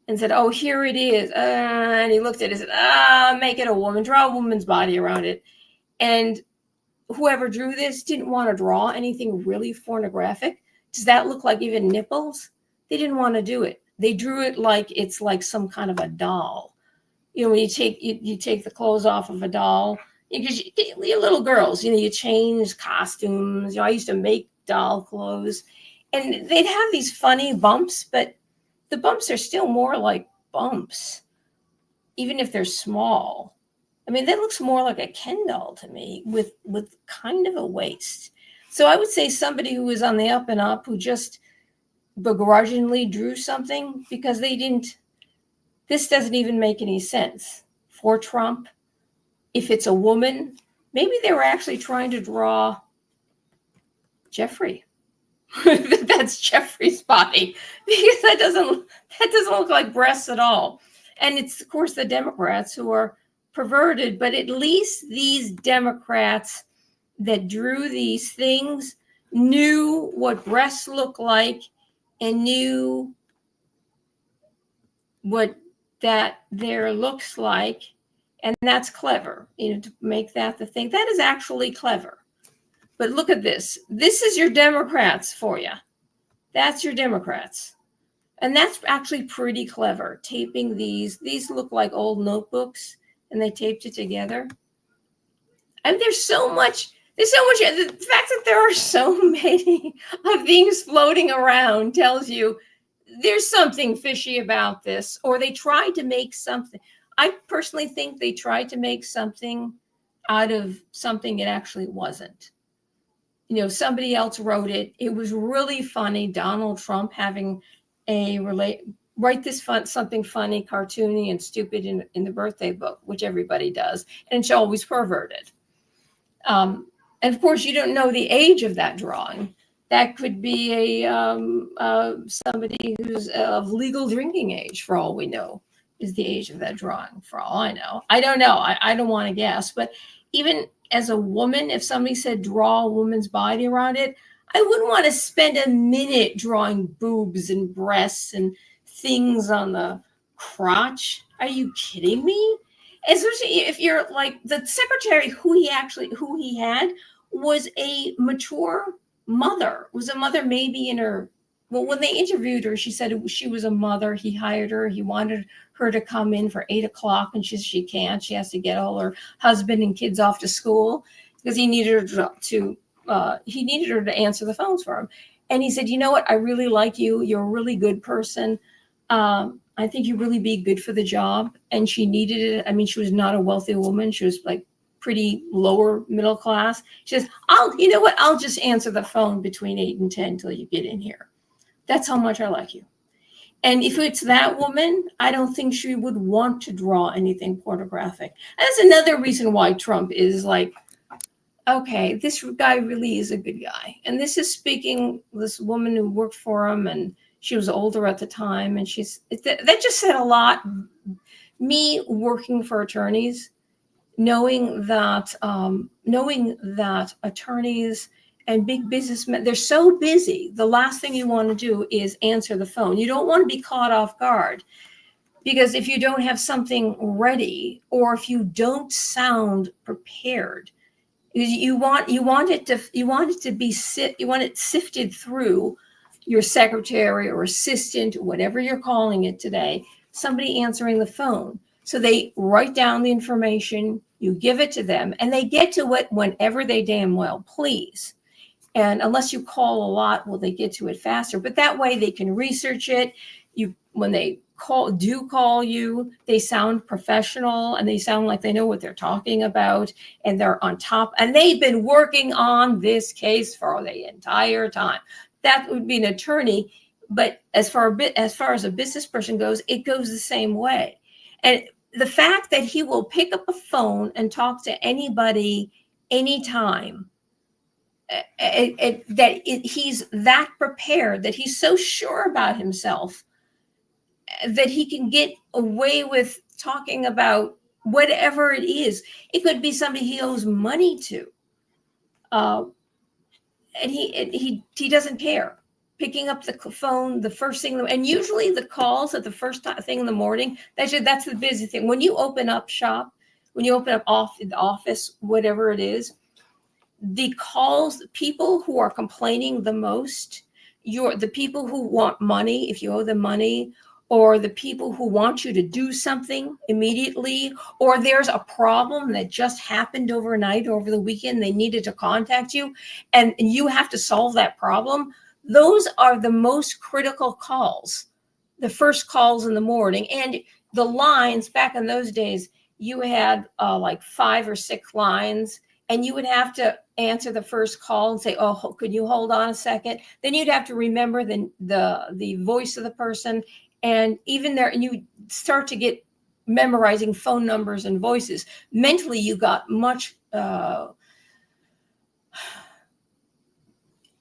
and said, oh, here it is. And he looked at it and said, make it a woman, draw a woman's body around it. And whoever drew this didn't want to draw anything really pornographic. Does that look like even nipples? They didn't want to do it. They drew it like it's like some kind of a doll. When you take the clothes off of a doll, because you little girls, you change costumes. I used to make doll clothes, and they'd have these funny bumps, but the bumps are still more like bumps, even if they're small. I mean, that looks more like a Ken doll to me with kind of a waist. So I would say somebody who was on the up and up, who just begrudgingly drew something because this doesn't even make any sense for Trump. If it's a woman, maybe they were actually trying to draw Jeffrey. That's Jeffrey's body, because that doesn't look like breasts at all. And it's, of course, the Democrats who are perverted, but at least these Democrats that drew these things knew what breasts look like and knew what that there looks like. And that's clever, to make that the thing. That is actually clever. But look at this. This is your Democrats for you. That's your Democrats. And that's actually pretty clever. Taping these look like old notebooks, and they taped it together. And there's so much, the fact that there are so many of things floating around tells you there's something fishy about this, or they tried to make something. I personally think they tried to make something out of something it actually wasn't. You know, somebody else wrote it. It was really funny. Donald Trump having write this something funny, cartoony, and stupid in the birthday book, which everybody does, and it's always perverted. And of course, you don't know the age of that drawing. That could be somebody who's of legal drinking age, for all we know, is the age of that drawing, for all I know. I don't know. I don't want to guess. But even as a woman, if somebody said draw a woman's body around it, I wouldn't want to spend a minute drawing boobs and breasts and things on the crotch. Are you kidding me? Especially if you're like the secretary who he had was a mature mother, was a mother maybe in her, well, when they interviewed her, she said she was a mother. He hired her. He wanted her to come in for 8 o'clock, and she can't. She has to get all her husband and kids off to school because he needed her to answer the phones for him. And he said, you know what? I really like you. You're a really good person. I think you'd really be good for the job. And she needed it. I mean, she was not a wealthy woman. She was like pretty lower middle class. She says, you know what? I'll just answer the phone between 8 and 10 till you get in here. That's how much I like you. And if it's that woman, I don't think she would want to draw anything pornographic. That's another reason why Trump is like, okay, this guy really is a good guy. And this is speaking, this woman who worked for him, and she was older at the time. And that just said a lot. Me working for attorneys, knowing that attorneys and big businessmen, they're so busy. The last thing you want to do is answer the phone. You don't want to be caught off guard, because if you don't have something ready, or if you don't sound prepared, you want it sifted through your secretary or assistant, whatever you're calling it today, somebody answering the phone. So they write down the information, you give it to them, and they get to it whenever they damn well please. And unless you call a lot, well, they get to it faster. But that way they can research it. When they call you, they sound professional, and they sound like they know what they're talking about, and they're on top. And they've been working on this case for the entire time. That would be an attorney. But as far as a business person goes, it goes the same way. And the fact that he will pick up a phone and talk to anybody anytime, he's that prepared, that he's so sure about himself that he can get away with talking about whatever it is. It could be somebody he owes money to, and he doesn't care. Picking up the phone the first thing, and usually the calls at the first thing in the morning. That's the busy thing. When you open up shop, when you open up the office, whatever it is, the calls, people who are complaining the most, the people who want money, if you owe them money, or the people who want you to do something immediately, or there's a problem that just happened overnight, over the weekend, they needed to contact you, and you have to solve that problem. Those are the most critical calls, the first calls in the morning. And the lines, back in those days, you had like 5 or 6 lines, and you would have to answer the first call and say, oh, could you hold on a second? Then you'd have to remember the voice of the person. And even there, and you start to get memorizing phone numbers and voices. Mentally, you got much,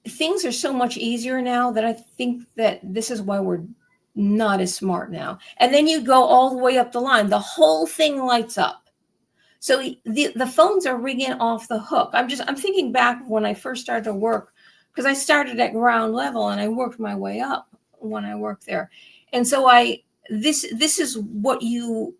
things are so much easier now that I think that this is why we're not as smart now. And then you go all the way up the line, the whole thing lights up. So the phones are ringing off the hook. I'm thinking back when I first started to work, because I started at ground level and I worked my way up when I worked there. And so this is what you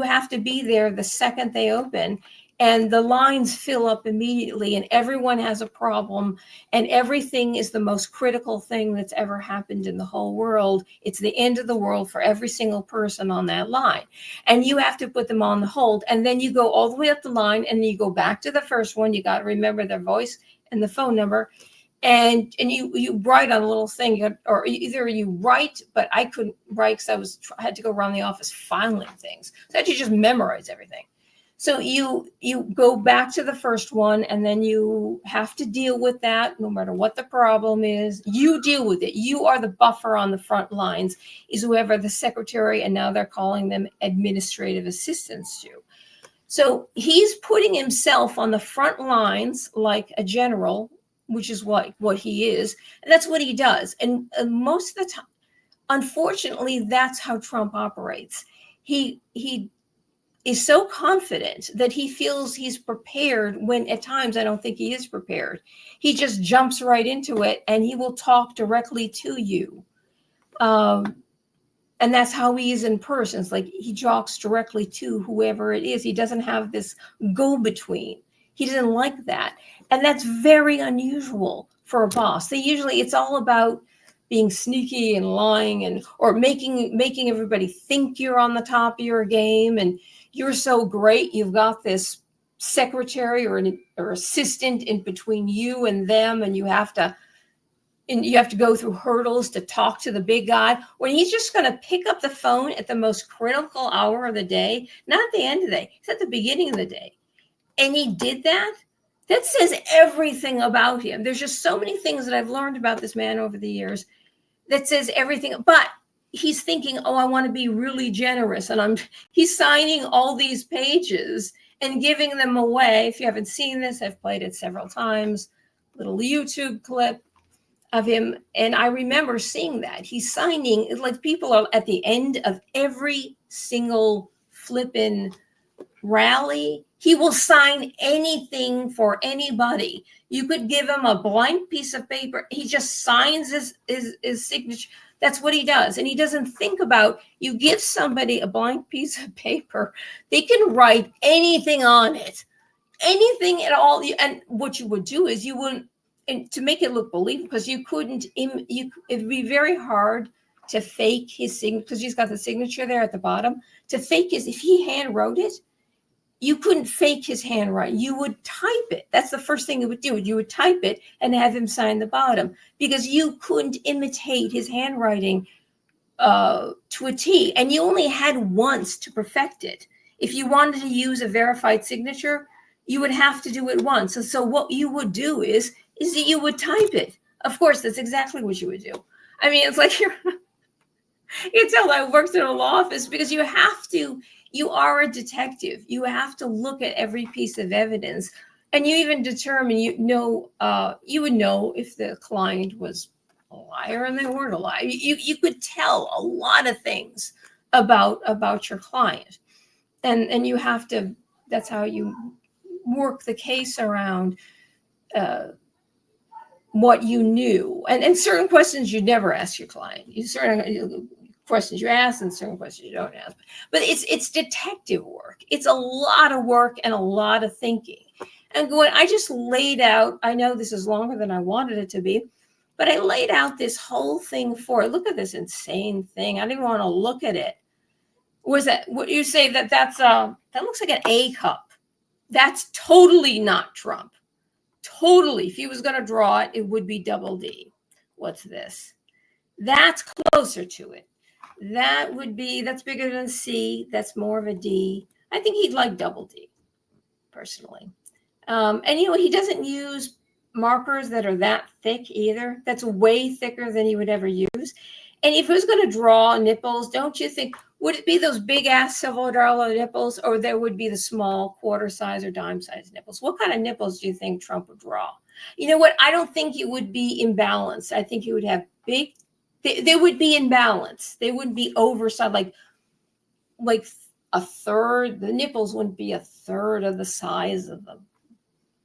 have to be there the second they open, and the lines fill up immediately, and everyone has a problem, and everything is the most critical thing that's ever happened in the whole world. It's the end of the world for every single person on that line, and you have to put them on the hold. And then you go all the way up the line, and you go back to the first one. You got to remember their voice and the phone number. and you write on a little thing, or either you write, but I couldn't write because I had to go around the office filing things, so I had to just memorize everything. So you go back to the first one, and then you have to deal with that no matter what the problem is. You deal with it. You are the buffer on the front lines, is whoever the secretary, and now they're calling them administrative assistants to. So he's putting himself on the front lines like a general, which is what he is. And that's what he does. And most of the time, unfortunately, that's how Trump operates. He is so confident that he feels he's prepared when at times I don't think he is prepared. He just jumps right into it, and he will talk directly to you. And that's how he is in person. It's like he talks directly to whoever it is. He doesn't have this go-between. He doesn't like that. And that's very unusual for a boss. It's all about being sneaky and lying or making everybody think you're on the top of your game and you're so great. You've got this secretary or assistant in between you and them, and you have to go through hurdles to talk to the big guy, when he's just going to pick up the phone at the most critical hour of the day, not at the end of the day, it's at the beginning of the day. And he did that. That says everything about him. There's just so many things that I've learned about this man over the years that says everything. But he's thinking, oh, I want to be really generous. And he's signing all these pages and giving them away. If you haven't seen this, I've played it several times. Little YouTube clip of him. And I remember seeing that. He's signing, like people are at the end of every single flippin' rally. He will sign anything for anybody. You could give him a blank piece of paper. He just signs his signature. That's what he does. And he doesn't think about, you give somebody a blank piece of paper, they can write anything on it, anything at all. And what you would do is you wouldn't, and to make it look believable, because you couldn't, it'd be very hard to fake his signature, because he's got the signature there at the bottom. To fake if he hand wrote it, you couldn't fake his handwriting. You would type it. That's the first thing you would do. You would type it and have him sign the bottom, because you couldn't imitate his handwriting to a T. And you only had once to perfect it. If you wanted to use a verified signature, you would have to do it once. And so what you would do is that you would type it. Of course, that's exactly what you would do. I mean, it's like it's how I worked in a law office, because you are a detective. You have to look at every piece of evidence, and you even determine, you would know if the client was a liar and they weren't a liar. You could tell a lot of things about your client, and you have to. That's how you work the case around what you knew, and certain questions you never ask your client. Certain questions you ask and certain questions you don't ask. But it's detective work. It's a lot of work and a lot of thinking. And I just laid out, I know this is longer than I wanted it to be, but I laid out this whole thing look at this insane thing. I didn't even want to look at it. Was that what you say that looks like an A cup? That's totally not Trump. Totally. If he was going to draw it, it would be double D. What's this? That's closer to it. That's bigger than C. That's more of a D. I think he'd like double D, personally. And he doesn't use markers that are that thick either. That's way thicker than he would ever use. And if he was going to draw nipples, don't you think, would it be those big ass silver dollar nipples, or there would be the small quarter size or dime size nipples? What kind of nipples do you think Trump would draw? You know what? I don't think it would be imbalanced. I think he would have big. They would be in balance. They wouldn't be oversized, like a third. The nipples wouldn't be a third of the size of the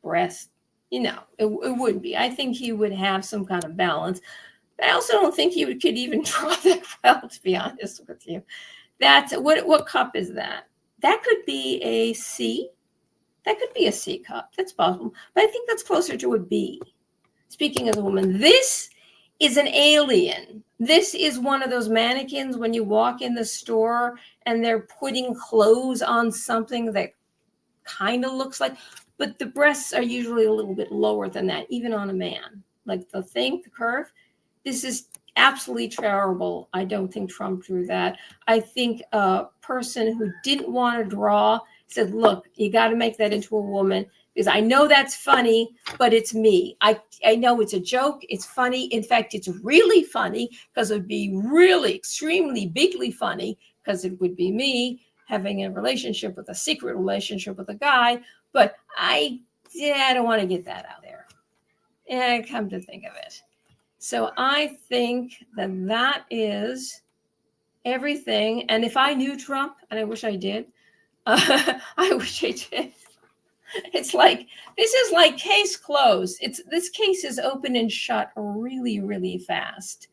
breast. It wouldn't be. I think he would have some kind of balance. But I also don't think he could even draw that well, to be honest with you. That's what cup is that? That could be a C. That could be a C cup. That's possible. But I think that's closer to a B. Speaking as a woman, this is an alien. This is one of those mannequins when you walk in the store and they're putting clothes on something that kind of looks like, but the breasts are usually a little bit lower than that, even on a man. like the curve. This is absolutely terrible. I don't think Trump drew that. I think a person who didn't want to draw said, look, you got to make that into a woman because I know that's funny, but it's me. I know it's a joke. It's funny. In fact, it's really funny because it would be really extremely bigly funny because it would be me having a secret relationship with a guy. But I don't want to get that out there. And come to think of it. So I think that is everything. And if I knew Trump, and I wish I did, I wish I did. It's like, this is like case closed. This case is open and shut really, really fast.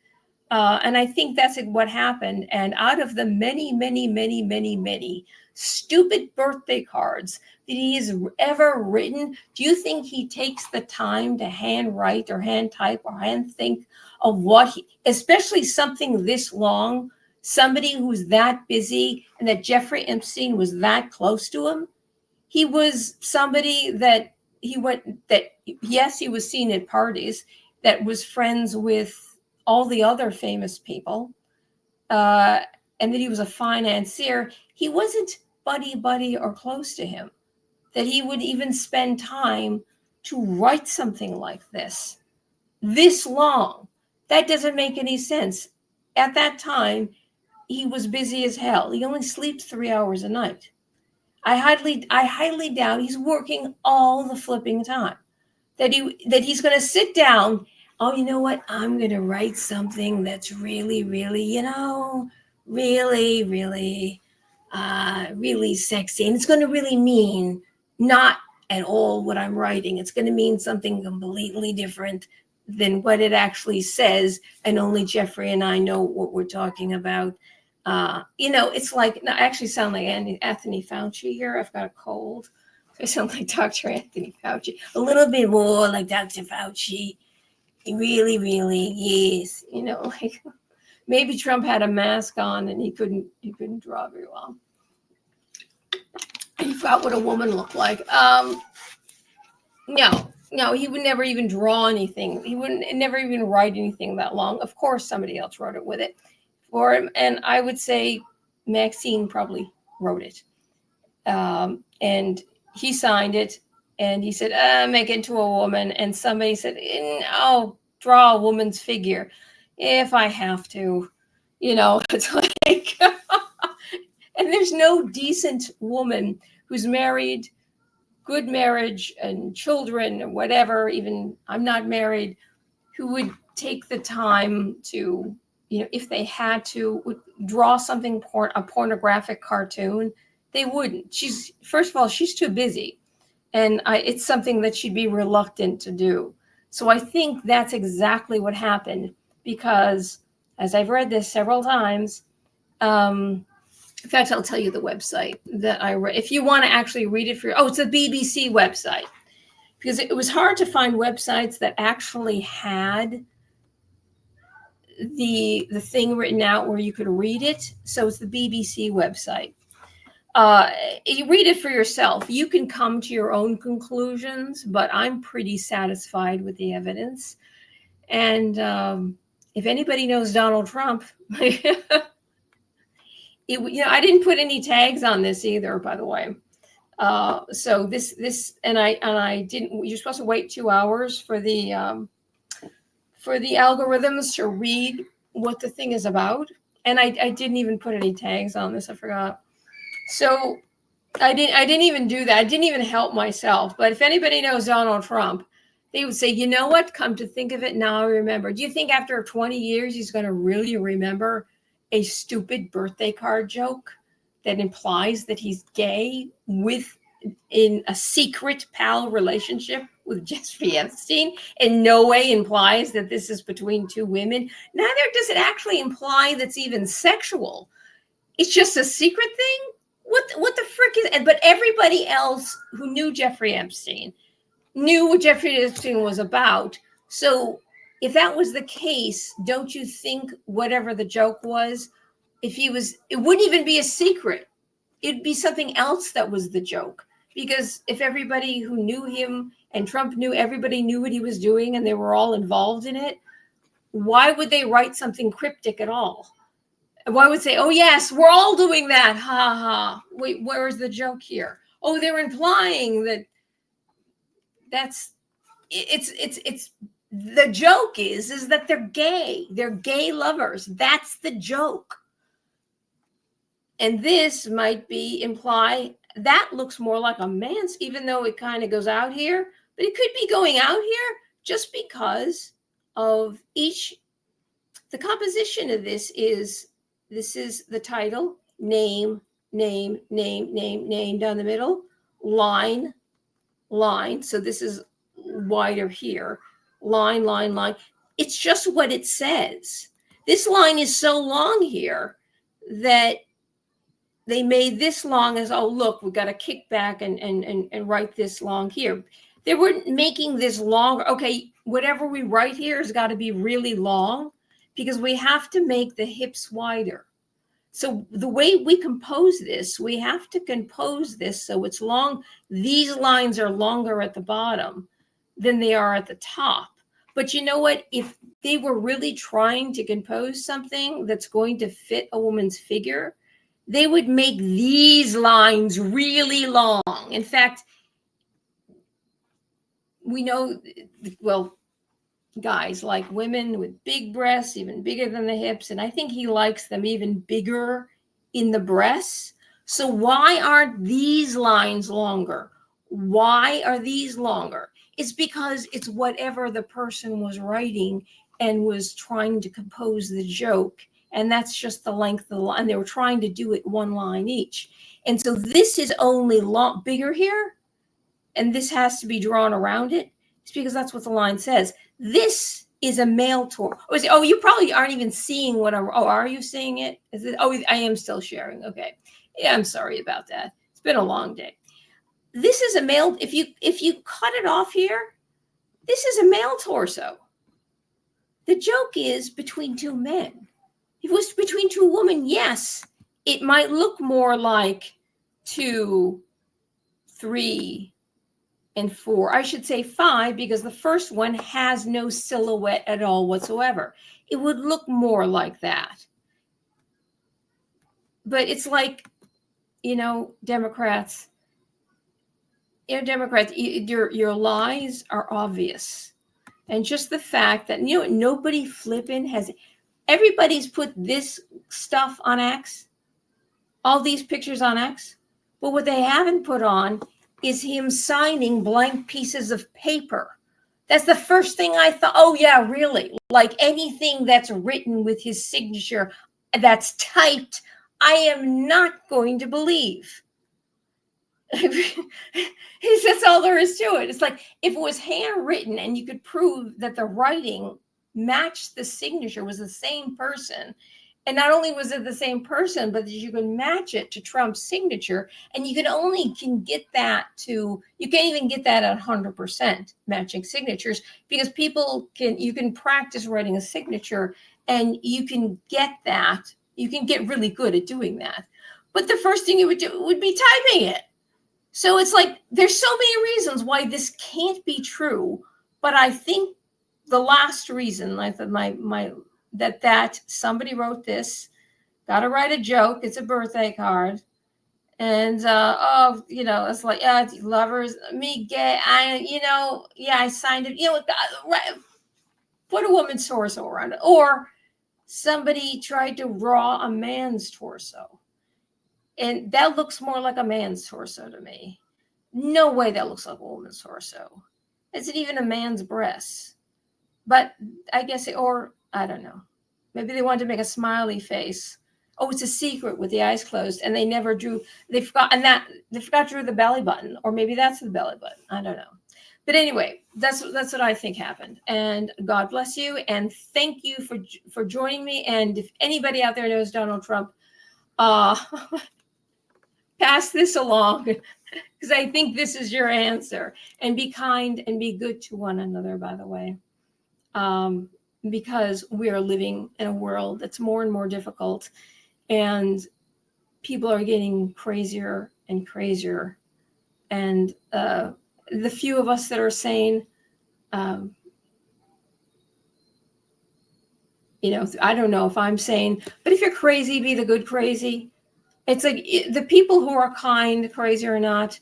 And I think that's what happened. And out of the many, many, many, many, many stupid birthday cards that he's ever written, do you think he takes the time to handwrite or hand type or hand think of especially something this long, somebody who's that busy, and that Jeffrey Epstein was that close to him? He was somebody that yes, he was seen at parties, that was friends with all the other famous people, and that he was a financier. He wasn't buddy or close to him, that he would even spend time to write something like this long. That doesn't make any sense. At that time, he was busy as hell. He only sleeps 3 hours a night. I highly doubt he's working all the flipping time. That he's going to sit down. Oh, you know what? I'm going to write something that's really, really, really, really, really sexy. And it's going to really mean not at all what I'm writing. It's going to mean something completely different than what it actually says. And only Jeffrey and I know what we're talking about. It's like, I actually sound like Anthony Fauci here. I've got a cold. I sound like Dr. Anthony Fauci. A little bit more like Dr. Fauci. He really, really is. Like maybe Trump had a mask on and he couldn't draw very well. He forgot what a woman looked like. No, he would never even draw anything. He wouldn't never even write anything that long. Of course, somebody else wrote it with it for him. And I would say Maxine probably wrote it. And he signed it and he said, make it into a woman. And somebody said, I'll draw a woman's figure if I have to. It's like, and there's no decent woman who's married, good marriage and children or whatever, even I'm not married, who would take the time to, if they had to, would draw something, a pornographic cartoon. They wouldn't. First of all, she's too busy. And it's something that she'd be reluctant to do. So I think that's exactly what happened because, as I've read this several times, in fact, I'll tell you the website that I read. If you want to actually read it it's a BBC website. Because it was hard to find websites that actually had the thing written out where you could read it. So it's the BBC website. You read it for yourself. You can come to your own conclusions, but I'm pretty satisfied with the evidence. And if anybody knows Donald Trump, I didn't put any tags on this either, by the way. So this, and I didn't. You're supposed to wait 2 hours for the algorithms to read what the thing is about, and I didn't even put any tags on this. I forgot. So I didn't even do that. I didn't even help myself. But if anybody knows Donald Trump, they would say, you know what? Come to think of it, now I remember. Do you think after 20 years he's going to really remember a stupid birthday card joke that implies that he's gay in a secret pal relationship with Jeffrey Epstein? In no way implies that this is between two women. Neither does it actually imply that's even sexual. It's just a secret thing. What the frick is it? But everybody else who knew Jeffrey Epstein knew what Jeffrey Epstein was about. So if that was the case, don't you think whatever the joke was, it wouldn't even be a secret. It'd be something else that was the joke, Because if everybody who knew him and Trump knew, everybody knew what he was doing and they were all involved in it, why would they write something cryptic at all? Why would say, oh yes, we're all doing that, ha ha. Wait, where's the joke here? Oh, they're implying that it's the joke is that they're gay lovers. That's the joke. And this might be imply that looks more like a man's, even though it kind of goes out here, but it could be going out here just because of the composition of this is the title, name down the middle, line. So this is wider here, line. It's just what it says. This line is so long here that they made this long as, oh, look, we've got to kick back and write this long here. They weren't making this longer. Okay, whatever we write here has got to be really long because we have to make the hips wider. So the way we compose this, we have to compose this so it's long. These lines are longer at the bottom than they are at the top. But you know what? If they were really trying to compose something that's going to fit a woman's figure, they would make these lines really long. In fact, we know, well, guys like women with big breasts, even bigger than the hips, and I think he likes them even bigger in the breasts. So why aren't these lines longer? Why are these longer? It's because it's whatever the person was writing and was trying to compose the joke. And that's just the length of the line. They were trying to do it one line each. And so this is only bigger here, and this has to be drawn around it. It's because that's what the line says. This is a male torso. Oh, you probably aren't even seeing what I'm. Oh, are you seeing it? Is it? Oh, I am still sharing. Okay. Yeah, I'm sorry about that. It's been a long day. This is a male. If you cut it off here, this is a male torso. The joke is between two men. If it was between two women, yes, it might look more like 2, 3, and 4. I should say 5 because the first one has no silhouette at all whatsoever. It would look more like that. But it's like, Democrats, your lies are obvious. And just the fact that, nobody flipping everybody's put this stuff on X, all these pictures on X, but what they haven't put on is him signing blank pieces of paper. That's the first thing I thought. Oh, yeah, really? Like anything that's written with his signature that's typed, I am not going to believe. That's all there is to it. It's like if it was handwritten and you could prove that the writing matched the signature, was the same person. And not only was it the same person, but that you can match it to Trump's signature. And you can get that you can't even get that at 100% matching signatures because you can practice writing a signature and you can get that. You can get really good at doing that. But the first thing you would do would be typing it. So it's like, there's so many reasons why this can't be true. But I think the last reason, I thought that somebody wrote this, got to write a joke. It's a birthday card. And, it's like, lovers, me gay. I signed it, put a woman's torso around it. Or somebody tried to draw a man's torso. And that looks more like a man's torso to me. No way that looks like a woman's torso. Is it even a man's breast? But I guess, I don't know. Maybe they wanted to make a smiley face. Oh, it's a secret with the eyes closed, and they forgot to draw the belly button, or maybe that's the belly button. I don't know. But anyway, that's what I think happened. And God bless you, and thank you for joining me. And if anybody out there knows Donald Trump, pass this along because I think this is your answer. And be kind and be good to one another, by the way. Because we are living in a world that's more and more difficult, and people are getting crazier and crazier And the few of us that are sane, you know, I don't know if I'm sane, but if you're crazy, be the good crazy. It's like the people who are kind, crazy or not,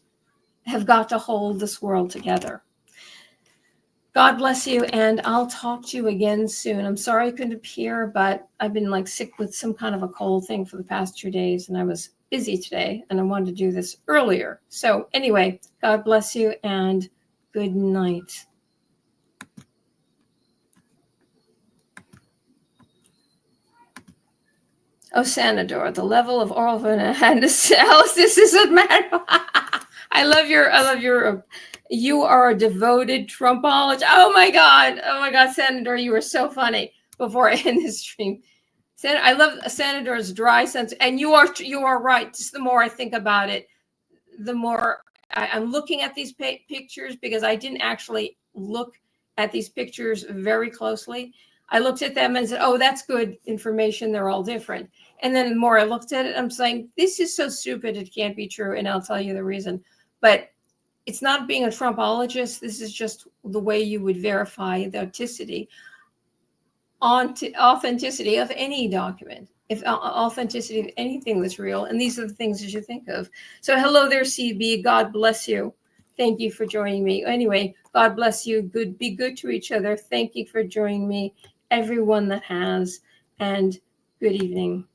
have got to hold this world together. God bless you, and I'll talk to you again soon. I'm sorry I couldn't appear, but I've been like sick with some kind of a cold thing for the past 2 days, and I was busy today, and I wanted to do this earlier. So anyway, God bless you, and good night. Oh, Senator, the level of oral analysis isn't matter. I love your, you are a devoted Trumpologist. Oh my God, Senator, you were so funny before I end this stream. Senator, I love Senator's dry sense, and you are right. Just the more I think about it, the more I'm looking at these pictures, because I didn't actually look at these pictures very closely. I looked at them and said, oh, that's good information. They're all different. And then the more I looked at it, I'm saying, this is so stupid. It can't be true. And I'll tell you the reason. But it's not being a Trumpologist. This is just the way you would verify the authenticity of any document, if authenticity of anything that's real. And these are the things that you think of. So hello there, CB. God bless you. Thank you for joining me. Anyway, God bless you. Be good to each other. Thank you for joining me, everyone that has, and good evening.